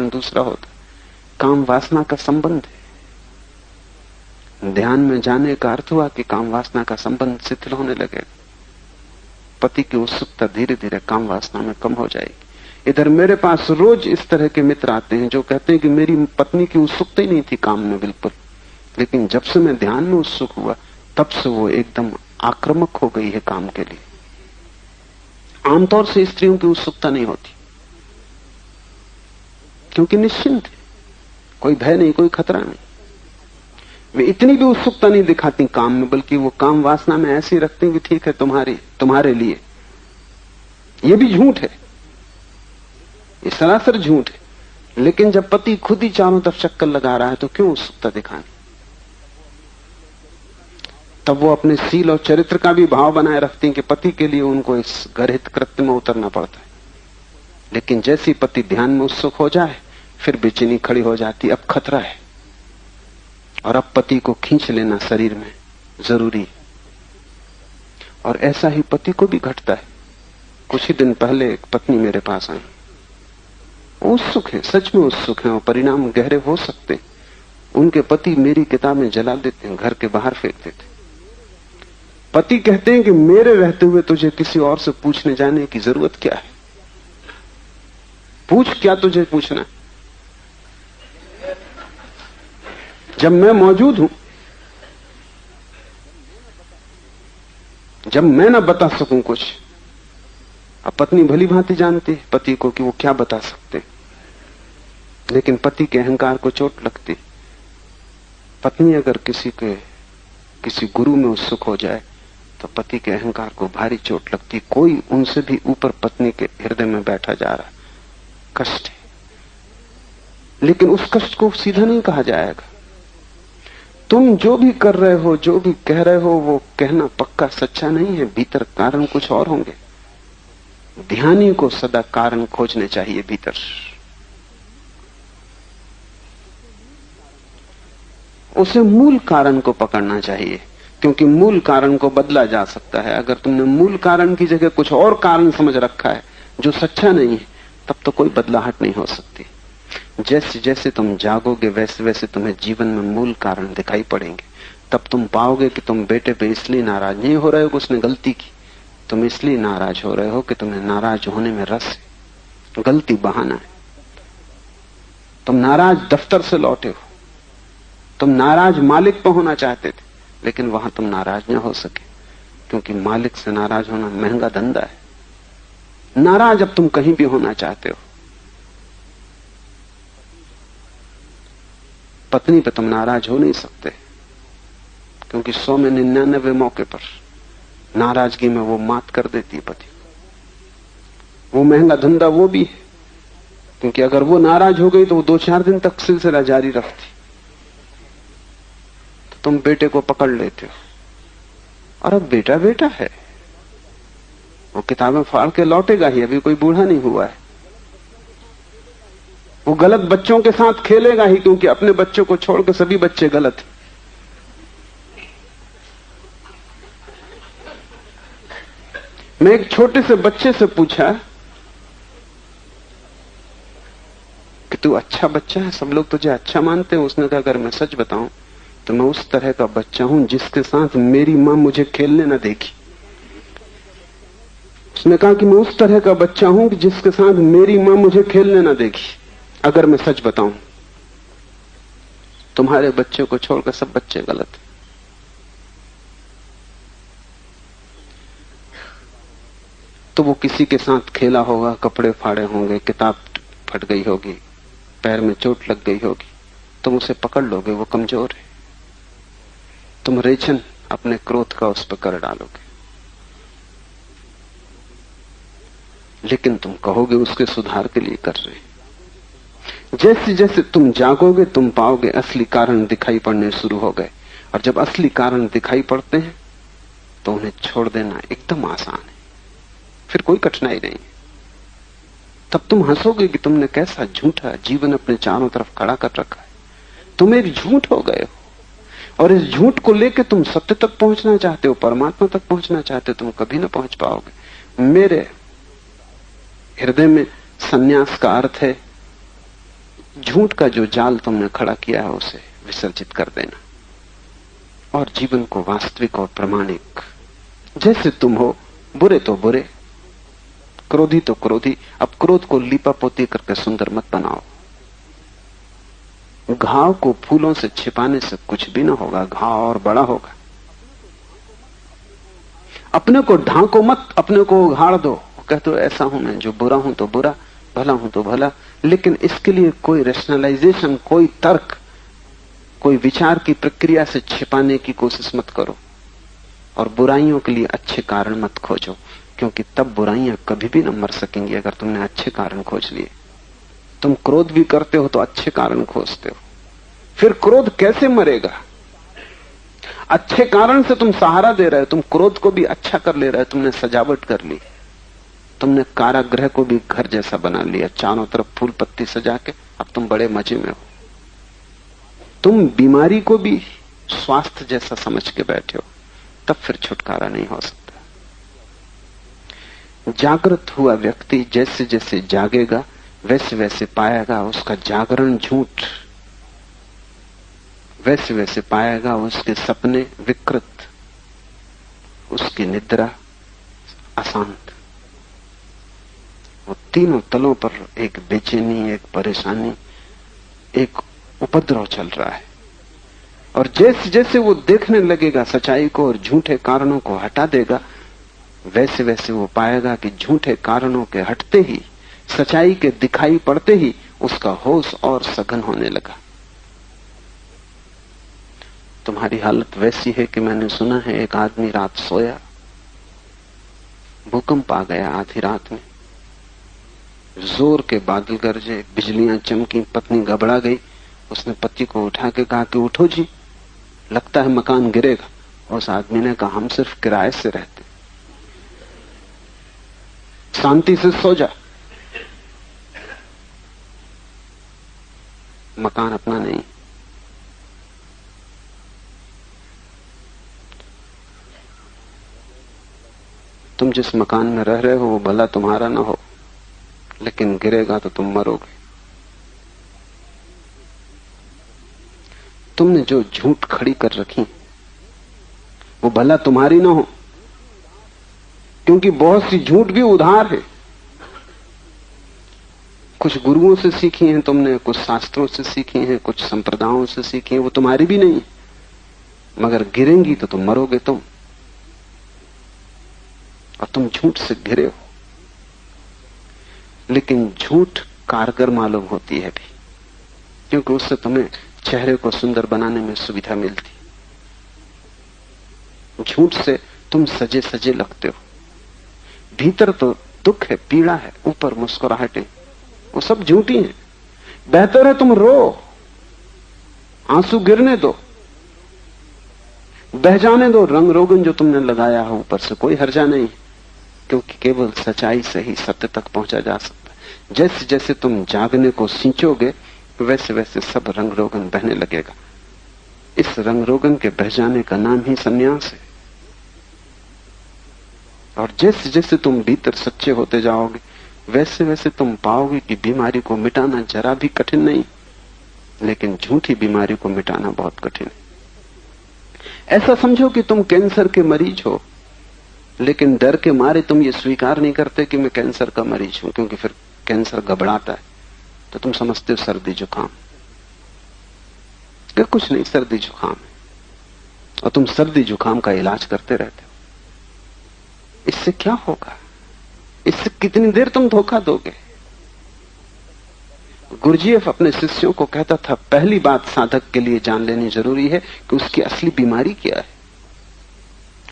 दूसरा होता। काम वासना का संबंध है। ध्यान में जाने का अर्थ हुआ कि काम वासना का संबंध शिथिल होने लगेगा। पति की उत्सुकता धीरे धीरे काम वासना में कम हो जाएगी। इधर मेरे पास रोज इस तरह के मित्र आते हैं जो कहते हैं कि मेरी पत्नी की उत्सुकता ही नहीं थी काम में बिल्कुल, लेकिन जब से मैं ध्यान में उत्सुक हुआ तब से वो एकदम आक्रामक हो गई है काम के लिए। आमतौर से स्त्रियों की उत्सुकता नहीं होती, क्योंकि निश्चिंत है, कोई भय नहीं, कोई खतरा नहीं। वे इतनी भी उत्सुकता नहीं दिखाती काम में, बल्कि वो काम वासना में ऐसे ही रखती कि ठीक है तुम्हारे लिए। ये भी झूठ है, ये सरासर झूठ है। लेकिन जब पति खुद ही चारों तरफ चक्कर लगा रहा है तो क्यों उत्सुकता दिखानी? तब वो अपने सील और चरित्र का भी भाव बनाए रखती हैं कि पति के लिए उनको इस गर्हित कृत्य में उतरना पड़ता है। लेकिन जैसी पति ध्यान में उत्सुक हो जाए फिर बेचैनी खड़ी हो जाती, अब खतरा है और अब पति को खींच लेना शरीर में जरूरी। और ऐसा ही पति को भी घटता है। कुछ ही दिन पहले एक पत्नी मेरे पास आई, उत्सुक है, सच में उत्सुक है, और परिणाम गहरे हो सकते हैं। उनके पति मेरी किताबें जला देते हैं, घर के बाहर फेंक देते। पति कहते हैं कि मेरे रहते हुए तुझे किसी और से पूछने जाने की जरूरत क्या है? पूछ, क्या तुझे पूछना है? जब मैं मौजूद हूं, जब मैं ना बता सकूं कुछ। अब पत्नी भली भांति जानती है पति को कि वो क्या बता सकते, लेकिन पति के अहंकार को चोट लगती। पत्नी अगर किसी गुरु में उत्सुक हो जाए तो पति के अहंकार को भारी चोट लगती। कोई उनसे भी ऊपर पत्नी के हृदय में बैठा जा रहा, कष्ट है। लेकिन उस कष्ट को सीधा नहीं कहा जाएगा। तुम जो भी कर रहे हो, जो भी कह रहे हो, वो कहना पक्का सच्चा नहीं है, भीतर कारण कुछ और होंगे। ध्यानी को सदा कारण खोजने चाहिए भीतर। उसे मूल कारण को पकड़ना चाहिए, क्योंकि मूल कारण को बदला जा सकता है। अगर तुमने मूल कारण की जगह कुछ और कारण समझ रखा है जो सच्चा नहीं है, तब तो कोई बदलाहट नहीं हो सकती। जैसे जैसे तुम जागोगे वैसे वैसे तुम्हें जीवन में मूल कारण दिखाई पड़ेंगे। तब तुम पाओगे कि तुम बेटे पे इसलिए नाराज नहीं हो रहे हो कि उसने गलती की, तुम इसलिए नाराज हो रहे हो कि तुम्हें नाराज होने में रस है। गलती बहाना है। तुम नाराज दफ्तर से लौटे हो, तुम नाराज मालिक पर होना चाहते थे, लेकिन वहां तुम नाराज न हो सके, क्योंकि मालिक से नाराज होना महंगा धंधा है। नाराज अब तुम कहीं भी होना चाहते हो। पत्नी पे तुम नाराज हो नहीं सकते, क्योंकि 100 में 99 मौके पर नाराजगी में वो मात कर देती है पति। वो महंगा धंधा वो भी है, क्योंकि अगर वो नाराज हो गई तो वो 2-4 दिन तक सिलसिला जारी रखती। तो तुम बेटे को पकड़ लेते हो, और अब बेटा बेटा है, वो किताबें फाड़ के लौटेगा ही, अभी कोई बूढ़ा नहीं हुआ है। वो गलत बच्चों के साथ खेलेगा ही, क्योंकि अपने बच्चों को छोड़ के सभी बच्चे गलत हैं। मैं एक छोटे से बच्चे से पूछा कि तू तू अच्छा बच्चा है, सब लोग तुझे अच्छा मानते हैं। उसने कहा अगर मैं सच बताऊं तो मैं उस तरह का बच्चा हूं जिसके साथ मेरी मां मुझे खेलने न देगी। उसने कहा कि मैं उस तरह का बच्चा हूं कि जिसके साथ मेरी मां मुझे खेलने न देगी अगर मैं सच बताऊं। तुम्हारे बच्चे को छोड़कर सब बच्चे गलत हैं। तो वो किसी के साथ खेला होगा, कपड़े फाड़े होंगे, किताब फट गई होगी, पैर में चोट लग गई होगी, तुम उसे पकड़ लोगे, वो कमजोर है। तुम रेचन अपने क्रोध का उस पर कर डालोगे, लेकिन तुम कहोगे उसके सुधार के लिए कर रहे। जैसे जैसे तुम जागोगे तुम पाओगे असली कारण दिखाई पड़ने शुरू हो गए। और जब असली कारण दिखाई पड़ते हैं तो उन्हें छोड़ देना एकदम आसान है, फिर कोई कठिनाई नहीं। तब तुम हंसोगे कि तुमने कैसा झूठा जीवन अपने चारों तरफ खड़ा कर रखा है। तुम एक झूठ हो गए हो और इस झूठ को लेकर तुम सत्य तक पहुंचना चाहते हो, परमात्मा तक पहुंचना चाहते हो, तुम कभी ना पहुंच पाओगे। मेरे हृदय में सन्यास का अर्थ है झूठ का जो जाल तुमने खड़ा किया है उसे विसर्जित कर देना और जीवन को वास्तविक और प्रामाणिक जैसे तुम हो, बुरे तो बुरे, क्रोधी तो क्रोधी। अब क्रोध को लीपापोती करके सुंदर मत बनाओ। घाव को फूलों से छिपाने से कुछ भी ना होगा, घाव और बड़ा होगा। अपने को ढांको मत, अपने को उघाड़ दो। कहते हो ऐसा हूं मैं, जो बुरा हूं तो बुरा, भला हूं तो भला। लेकिन इसके लिए कोई रैशनलाइजेशन, कोई तर्क, कोई विचार की प्रक्रिया से छिपाने की कोशिश मत करो। और बुराइयों के लिए अच्छे कारण मत खोजो, क्योंकि तब बुराइयां कभी भी न मर सकेंगी अगर तुमने अच्छे कारण खोज लिए। तुम क्रोध भी करते हो तो अच्छे कारण खोजते हो, फिर क्रोध कैसे मरेगा? अच्छे कारण से तुम सहारा दे रहे हो, तुम क्रोध को भी अच्छा कर ले रहे हो। तुमने सजावट कर ली, तुमने कारागृह को भी घर जैसा बना लिया, चारों तरफ फूल पत्ती सजा के। अब तुम बड़े मजे में हो। तुम बीमारी को भी स्वास्थ्य जैसा समझ के बैठे हो, तब फिर छुटकारा नहीं हो सकता। जागृत हुआ व्यक्ति जैसे जैसे जागेगा वैसे वैसे पाएगा उसका जागरण झूठ, वैसे वैसे पाएगा उसके सपने विकृत, उसकी निद्रा अशांत। वो तीनों तलों पर एक बेचैनी, एक परेशानी, एक उपद्रव चल रहा है। और जैसे जैसे वो देखने लगेगा सच्चाई को और झूठे कारणों को हटा देगा, वैसे वैसे वो पाएगा कि झूठे कारणों के हटते ही, सच्चाई के दिखाई पड़ते ही उसका होश और सघन होने लगा। तुम्हारी हालत वैसी है कि मैंने सुना है एक आदमी रात सोया, भूकंप आ गया आधी रात में, जोर के बादल गरजे, बिजलियां चमकी, पत्नी घबरा गई। उसने पति को उठा के कहा कि उठो जी, लगता है मकान गिरेगा। उस आदमी ने कहा हम सिर्फ किराए से रहते, शांति से सो जा, मकान अपना नहीं। तुम जिस मकान में रह रहे हो वो भला तुम्हारा ना हो, लेकिन गिरेगा तो तुम मरोगे। तुमने जो झूठ खड़ी कर रखी वो भला तुम्हारी ना हो, क्योंकि बहुत सी झूठ भी उधार है। कुछ गुरुओं से सीखी हैं तुमने, कुछ शास्त्रों से सीखी हैं, कुछ संप्रदायों से सीखी हैं, वो तुम्हारी भी नहीं, मगर गिरेंगी तो तुम मरोगे तुम। और तुम झूठ से घिरे हो, लेकिन झूठ कारगर मालूम होती है भी, क्योंकि उससे तुम्हें चेहरे को सुंदर बनाने में सुविधा मिलती। झूठ से तुम सजे सजे लगते हो, भीतर तो दुख है, पीड़ा है, ऊपर मुस्कुराहटें, वो सब झूठी हैं। बेहतर है तुम रो, आंसू गिरने दो, बह जाने दो रंग रोगन जो तुमने लगाया है ऊपर से, कोई हर्जा नहीं, क्योंकि केवल सच्चाई से ही सत्य तक पहुंचा जा सकता है। जैसे जैसे तुम जागने को सींचोगे वैसे वैसे सब रंग रोगन बहने लगेगा। इस रंग रोगन के बह जाने का नाम ही संन्यास है। और जैसे जैसे तुम भीतर सच्चे होते जाओगे वैसे वैसे तुम पाओगे कि बीमारी को मिटाना जरा भी कठिन नहीं, लेकिन झूठी बीमारी को मिटाना बहुत कठिन है। ऐसा समझो कि तुम कैंसर के मरीज हो, लेकिन डर के मारे तुम ये स्वीकार नहीं करते कि मैं कैंसर का मरीज हूं, क्योंकि फिर कैंसर घबराता है, तो तुम समझते हो सर्दी जुकाम। कि कुछ नहीं, सर्दी जुकाम है, और तुम सर्दी जुकाम का इलाज करते रहते हो। इससे क्या होगा? इससे कितनी देर तुम धोखा दोगे? गुरजीएफ अपने शिष्यों को कहता था, पहली बात साधक के लिए जान लेनी जरूरी है कि उसकी असली बीमारी क्या है,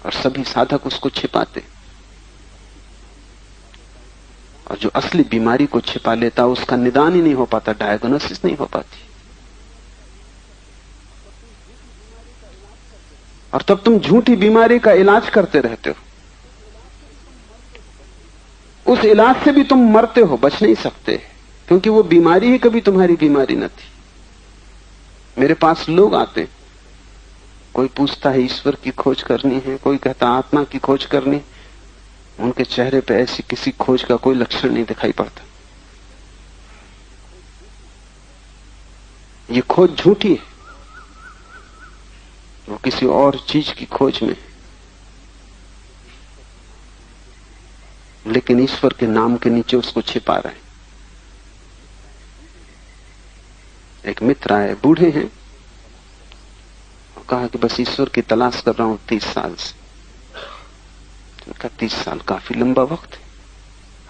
और सभी साधक उसको छिपाते। और जो असली बीमारी को छिपा लेता उसका निदान ही नहीं हो पाता, डायग्नोसिस नहीं हो पाती। और तब तुम झूठी बीमारी का इलाज करते रहते हो। उस इलाज से भी तुम मरते हो, बच नहीं सकते, क्योंकि वो बीमारी ही कभी तुम्हारी बीमारी न थी। मेरे पास लोग आते, कोई पूछता है ईश्वर की खोज करनी है, कोई कहता आत्मा की खोज करनी। उनके चेहरे पे ऐसी किसी खोज का कोई लक्षण नहीं दिखाई पड़ता। ये खोज झूठी है, वो किसी और चीज की खोज में, लेकिन ईश्वर के नाम के नीचे उसको छिपा रहे हैं। एक मित्र आए, बूढ़े हैं, और कहा कि बस ईश्वर की तलाश कर रहा हूं 30 साल से। उनका 30 साल काफी लंबा वक्त है।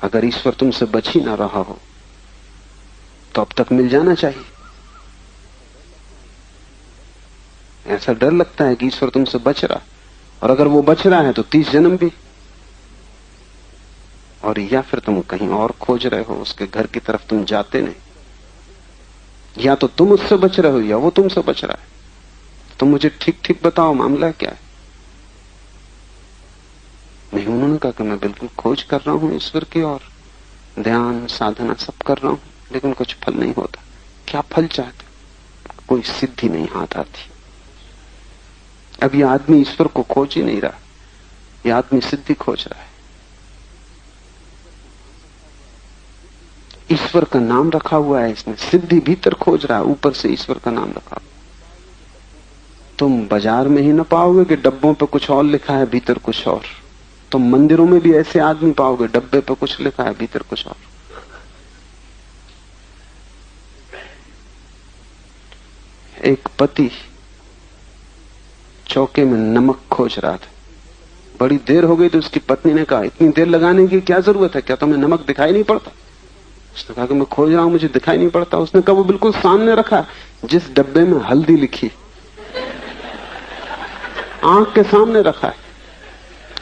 अगर ईश्वर तुमसे बच ही ना रहा हो तो अब तक मिल जाना चाहिए। ऐसा डर लगता है कि ईश्वर तुमसे बच रहा, और अगर वो बच रहा है तो 30 जन्म भी। और या फिर तुम कहीं और खोज रहे हो, उसके घर की तरफ तुम जाते नहीं। या तो तुम उससे बच रहे हो या वो तुमसे बच रहा है। तुम मुझे ठीक ठीक बताओ, मामला क्या है? नहीं, उन्होंने कहा कि मैं बिल्कुल खोज कर रहा हूं ईश्वर की, और ध्यान साधना सब कर रहा हूं, लेकिन कुछ फल नहीं होता। क्या फल चाहते? कोई सिद्धि नहीं हाथ आती। अब ये आदमी ईश्वर को खोज ही नहीं रहा, ये आदमी सिद्धि खोज रहा है। ईश्वर का नाम रखा हुआ है इसने, सिद्धि भीतर खोज रहा है, ऊपर से ईश्वर का नाम रखा। तुम बाजार में ही ना पाओगे कि डब्बों पे कुछ और लिखा है, भीतर कुछ और। तुम मंदिरों में भी ऐसे आदमी पाओगे, डब्बे पे कुछ लिखा है, भीतर कुछ और। एक पति चौके में नमक खोज रहा था, बड़ी देर हो गई तो उसकी पत्नी ने कहा, इतनी देर लगाने की क्या जरूरत है, क्या तुम्हें नमक दिखाई नहीं पड़ता? उसने कहा कि मैं खोज रहा हूं, मुझे दिखाई नहीं पड़ता। उसने कहा वो बिल्कुल सामने रखा, जिस डब्बे में हल्दी लिखी, आंख के सामने रखा है।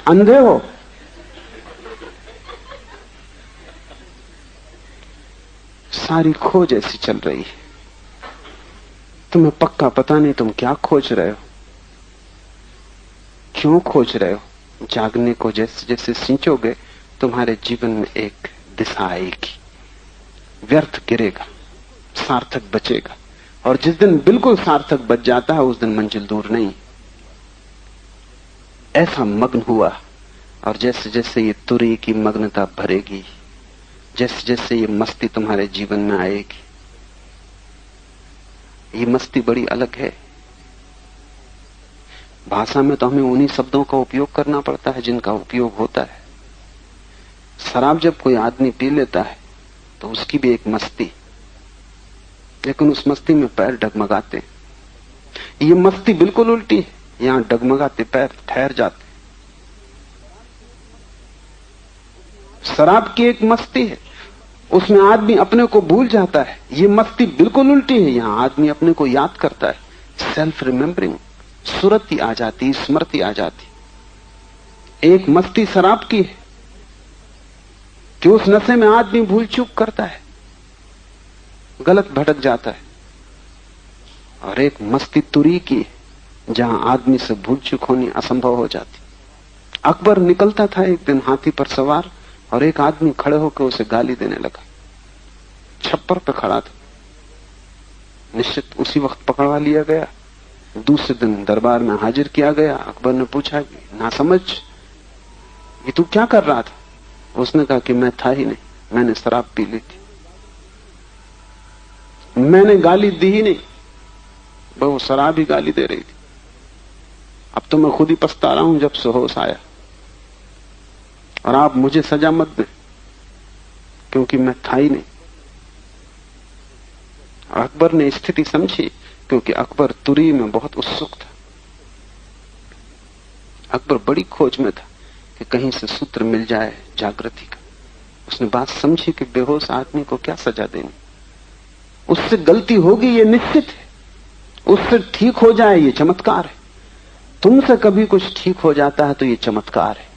अंधे हो? सारी खोज ऐसी चल रही है, तुम्हें पक्का पता नहीं तुम क्या खोज रहे हो, क्यों खोज रहे हो। जागने को जैसे जैसे सींचोगे तुम्हारे जीवन में एक दिशा आएगी, व्यर्थ गिरेगा, सार्थक बचेगा। और जिस दिन बिल्कुल सार्थक बच जाता है उस दिन मंजिल दूर नहीं। ऐसा मग्न हुआ, और जैसे जैसे ये तुरी की मग्नता भरेगी, जैसे जैसे ये मस्ती तुम्हारे जीवन में आएगी, ये मस्ती बड़ी अलग है। भाषा में तो हमें उन्हीं शब्दों का उपयोग करना पड़ता है जिनका उपयोग होता है। शराब जब कोई आदमी पी लेता है तो उसकी भी एक मस्ती, लेकिन उस मस्ती में पैर डगमगाते। ये मस्ती बिल्कुल उल्टी है, यहां डगमगाते पैर ठहर जाते। शराब की एक मस्ती है, उसमें आदमी अपने को भूल जाता है। ये मस्ती बिल्कुल उल्टी है, यहां आदमी अपने को याद करता है। सेल्फ रिमेम्बरिंग, सुरती आ जाती, स्मृति आ जाती। एक मस्ती शराब की है कि उस नशे में आदमी भूल चूक करता है, गलत भटक जाता है। और एक मस्ती तुरी की है जहां आदमी से भूल चूक होनी असंभव हो जाती। अकबर निकलता था एक दिन हाथी पर सवार, और एक आदमी खड़े होकर उसे गाली देने लगा। छप्पर पे खड़ा था, निश्चित उसी वक्त पकड़वा लिया गया। दूसरे दिन दरबार में हाजिर किया गया। अकबर ने पूछा कि ना समझ, ये तू क्या कर रहा था? उसने कहा कि मैं था ही नहीं, मैंने शराब पी ली थी, मैंने गाली दी ही नहीं, वो शराब ही गाली दे रही थी। अब तो मैं खुद ही पछता रहा हूं जब से होश आया। और आप मुझे सजा मत दें, क्योंकि मैं था ही नहीं। अकबर ने स्थिति समझी, क्योंकि अकबर तुरी में बहुत उत्सुक था। अकबर बड़ी खोज में था कि कहीं से सूत्र मिल जाए जागृति का। उसने बात समझी कि बेहोश आदमी को क्या सजा देनी, उससे गलती होगी ये निश्चित है, उससे ठीक हो जाए ये चमत्कार है। तुमसे कभी कुछ ठीक हो जाता है तो ये चमत्कार है,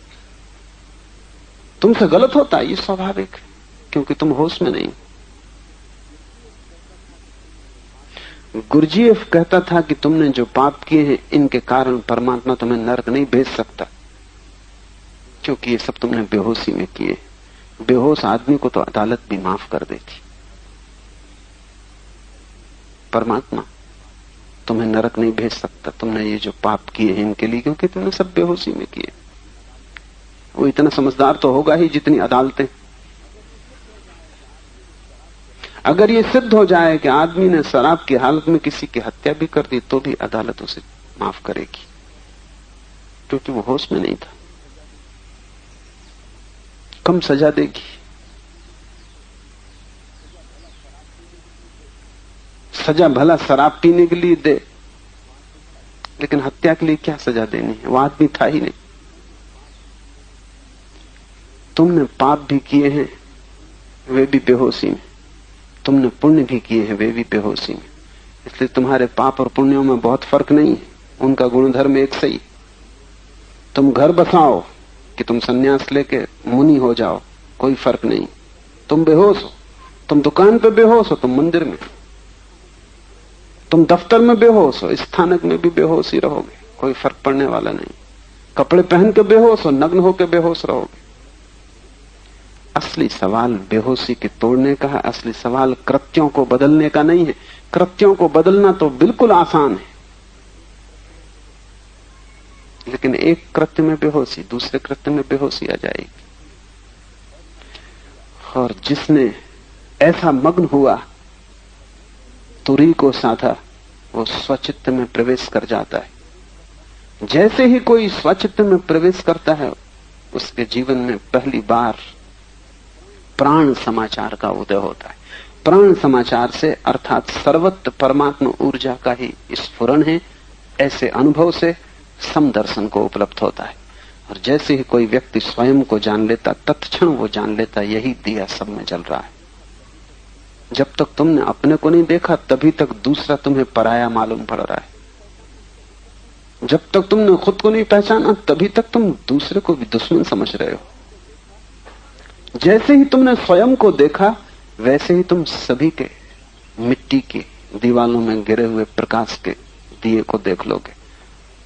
तुमसे गलत होता है ये स्वाभाविक है, क्योंकि तुम होश में नहीं। गुरजीएफ कहता था कि तुमने जो पाप किए हैं इनके कारण परमात्मा तुम्हें नरक नहीं भेज सकता, क्योंकि ये सब तुमने बेहोशी में किए। बेहोश आदमी को तो अदालत भी माफ कर देती। परमात्मा तुम्हें नरक नहीं भेज सकता, तुमने ये जो पाप किए हैं इनके लिए, क्योंकि तुमने सब बेहोशी में किए। वो इतना समझदार तो होगा ही जितनी अदालतें। अगर ये सिद्ध हो जाए कि आदमी ने शराब की हालत में किसी की हत्या भी कर दी, तो भी अदालत उसे माफ करेगी, क्योंकि वो होश में नहीं था। कम सजा देगी। सजा भला शराब पीने के लिए दे, लेकिन हत्या के लिए क्या सजा देनी है? वो आदमी था ही नहीं। तुमने पाप भी किए हैं, वे भी बेहोशी में, तुमने पुण्य भी किए हैं, वे भी बेहोशी में। इसलिए तुम्हारे पाप और पुण्यों में बहुत फर्क नहीं है, उनका गुणधर्म एक सही। तुम घर बसाओ कि तुम सन्यास लेके मुनि हो जाओ, कोई फर्क नहीं। तुम बेहोश हो, तुम दुकान पे बेहोश हो, तुम मंदिर में, तुम दफ्तर में बेहोश हो, स्थानक में भी बेहोश ही रहोगे, कोई फर्क पड़ने वाला नहीं। कपड़े पहन के बेहोश हो, नग्न होकर बेहोश रहोगे। असली सवाल बेहोशी के तोड़ने का है, असली सवाल कृत्यों को बदलने का नहीं है। कृत्यों को बदलना तो बिल्कुल आसान है, लेकिन एक कृत्य में बेहोशी दूसरे कृत्य में बेहोशी आ जाएगी। और जिसने ऐसा मग्न हुआ, तुरी को साधा, वो स्वचित्त में प्रवेश कर जाता है। जैसे ही कोई स्वचित्त में प्रवेश करता है, उसके जीवन में पहली बार प्राण समाचार का उदय होता है। प्राण समाचार से अर्थात सर्वत्र परमात्मा ऊर्जा का ही स्फुरण है। ऐसे अनुभव से समदर्शन को उपलब्ध होता है। और जैसे ही कोई व्यक्ति स्वयं को जान लेता, तत्क्षण वो जान लेता यही दिया सब में जल रहा है। जब तक तुमने अपने को नहीं देखा, तभी तक दूसरा तुम्हें पराया मालूम पड़ रहा है। जब तक तुमने खुद को नहीं पहचाना, तभी तक तुम दूसरे को भी दुश्मन समझ रहे हो। जैसे ही तुमने स्वयं को देखा, वैसे ही तुम सभी के मिट्टी की दीवालों में गिरे हुए प्रकाश के दिए को देख लोगे।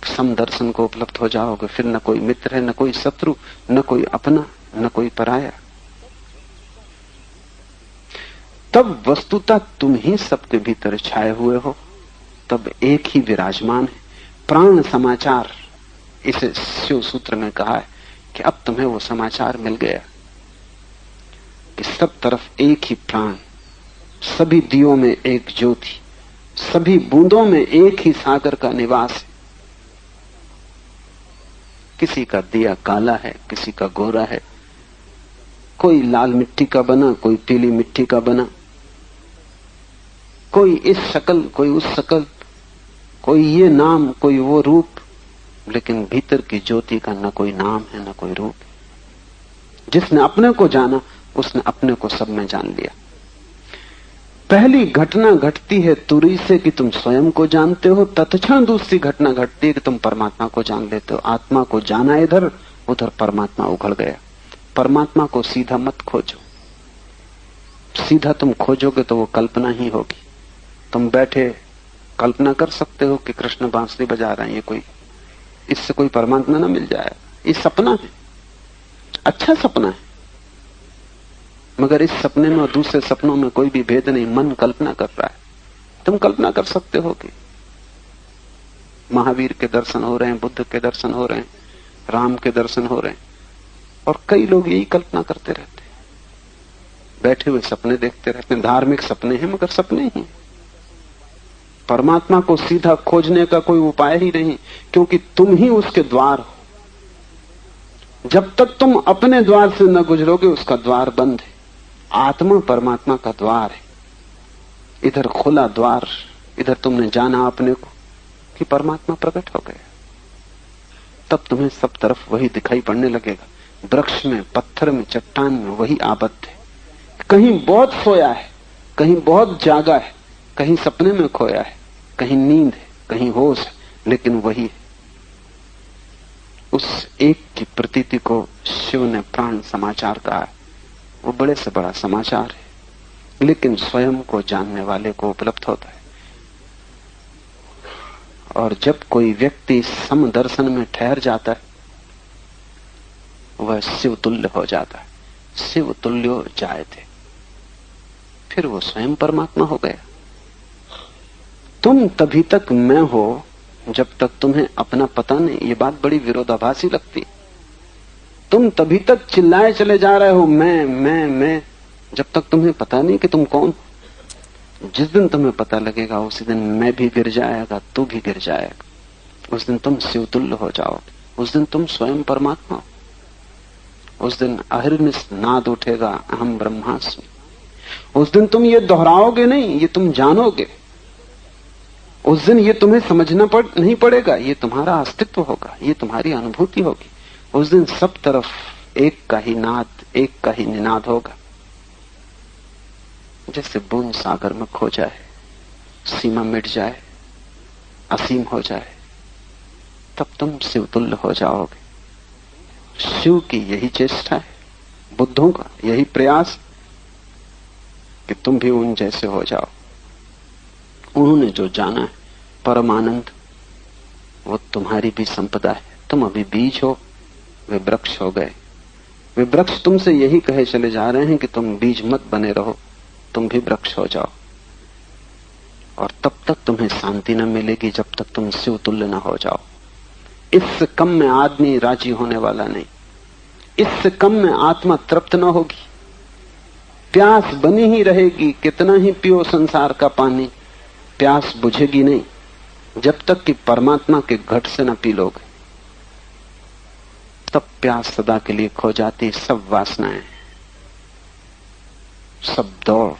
समदर्शन को उपलब्ध हो जाओगे। फिर न कोई मित्र है, न कोई शत्रु, न कोई अपना, न कोई पराया। तब वस्तुतः तुम ही सबके भीतर छाए हुए हो। तब एक ही विराजमान है। प्राण समाचार, इसे शिव सूत्र में कहा है कि अब तुम्हें वो समाचार मिल गया कि सब तरफ एक ही प्राण, सभी दियों में एक ज्योति, सभी बूंदों में एक ही सागर का निवास है। किसी का दिया काला है, किसी का गोरा है, कोई लाल मिट्टी का बना, कोई पीली मिट्टी का बना, कोई इस शक्ल, कोई उस शक्ल, कोई ये नाम, कोई वो रूप, लेकिन भीतर की ज्योति का न कोई नाम है, न कोई रूप। जिसने अपने को जाना, उसने अपने को सब में जान लिया। पहली घटना घटती है तुरी से कि तुम स्वयं को जानते हो, तत्क्षण दूसरी घटना घटती है कि तुम परमात्मा को जान लेते हो। आत्मा को जाना इधर, उधर परमात्मा उघड़ गया। परमात्मा को सीधा मत खोजो। सीधा तुम खोजोगे तो वो कल्पना ही होगी। तुम बैठे कल्पना कर सकते हो कि कृष्ण बांसुरी बजा रहे हैं, ये कोई, इससे कोई परमात्मा ना मिल जाए। ये सपना है, अच्छा सपना है, मगर इस सपने में और दूसरे सपनों में कोई भी भेद नहीं। मन कल्पना कर रहा है। तुम कल्पना कर सकते हो कि महावीर के दर्शन हो रहे हैं, बुद्ध के दर्शन हो रहे हैं, राम के दर्शन हो रहे हैं, और कई लोग यही कल्पना करते रहते हैं। बैठे हुए सपने देखते रहते हैं। धार्मिक सपने हैं मगर सपने ही। परमात्मा को सीधा खोजने का कोई उपाय ही नहीं, क्योंकि तुम ही उसके द्वार हो। जब तक तुम अपने द्वार से न गुजरोगे उसका द्वार बंद है। आत्मा परमात्मा का द्वार है। इधर खुला द्वार, इधर तुमने जाना अपने को कि परमात्मा प्रकट हो गया। तब तुम्हें सब तरफ वही दिखाई पड़ने लगेगा। वृक्ष में, पत्थर में, चट्टान में वही आबद्ध है। कहीं बहुत सोया है, कहीं बहुत जागा है, कहीं सपने में खोया है, कहीं नींद है, कहीं होश है, लेकिन वही है। उस एक की प्रतीति को शिव ने प्राण समाचार कहा है। वो बड़े से बड़ा समाचार है, लेकिन स्वयं को जानने वाले को उपलब्ध होता है। और जब कोई व्यक्ति समदर्शन में ठहर जाता है, वह शिव तुल्य हो जाता है। शिव तुल्यो जायते, फिर वो स्वयं परमात्मा हो गया। तुम तभी तक मैं हो जब तक तुम्हें अपना पता नहीं। ये बात बड़ी विरोधाभासी लगती। तुम तभी तक चिल्लाए चले जा रहे हो मैं, जब तक तुम्हें पता नहीं कि तुम कौन। जिस दिन तुम्हें पता लगेगा उसी दिन मैं भी गिर जाएगा, तू भी गिर जाएगा। उस दिन तुम शिवतुल्य हो जाओगे। उस दिन तुम स्वयं परमात्मा हो। उस दिन अहिर्निश नाद उठेगा, अहम ब्रह्मास्मि। उस दिन तुम ये दोहराओगे नहीं, ये तुम जानोगे। उस दिन ये तुम्हें समझना नहीं पड़ेगा, ये तुम्हारा अस्तित्व होगा, ये तुम्हारी अनुभूति होगी। उस दिन सब तरफ एक का ही नाद, एक का ही निनाद होगा। जैसे बूंद सागर में खो जाए, सीमा मिट जाए, असीम हो जाए, तब तुम शिवतुल्य हो जाओगे। शिव की यही चेष्टा है, बुद्धों का यही प्रयास कि तुम भी उन जैसे हो जाओ। उन्होंने जो जाना है परमानंद, वो तुम्हारी भी संपदा है। तुम अभी बीज हो, वे वृक्ष हो गए। वे वृक्ष तुमसे यही कहे चले जा रहे हैं कि तुम बीज मत बने रहो, तुम भी वृक्ष हो जाओ। और तब तक तुम्हें शांति न मिलेगी जब तक तुम शिव तुल्य न हो जाओ। इससे कम में आदमी राजी होने वाला नहीं। इससे कम में आत्मा तृप्त न होगी। प्यास बनी ही रहेगी, कितना ही पियो संसार का पानी, प्यास बुझेगी नहीं जब तक कि परमात्मा के घट से न पी लोगे। तब प्यास सदा के लिए खो जाती। सब वासनाएं, सब दौड़,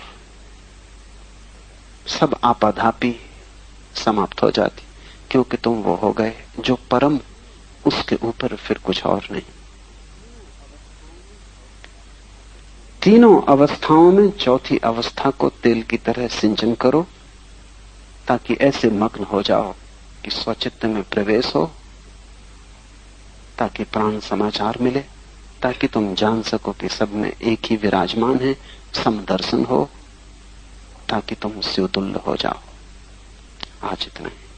सब आपाधापी समाप्त हो जाती, क्योंकि तुम वो हो गए जो परम, उसके ऊपर फिर कुछ और नहीं। तीनों अवस्थाओं में चौथी अवस्था को तेल की तरह सिंचन करो, ताकि ऐसे मग्न हो जाओ कि स्वचित्त में प्रवेश हो, ताकि प्राण समाचार मिले, ताकि तुम जान सको कि सब में एक ही विराजमान है, समदर्शन हो, ताकि तुम शिवतुल्य हो जाओ। आज इतना ही।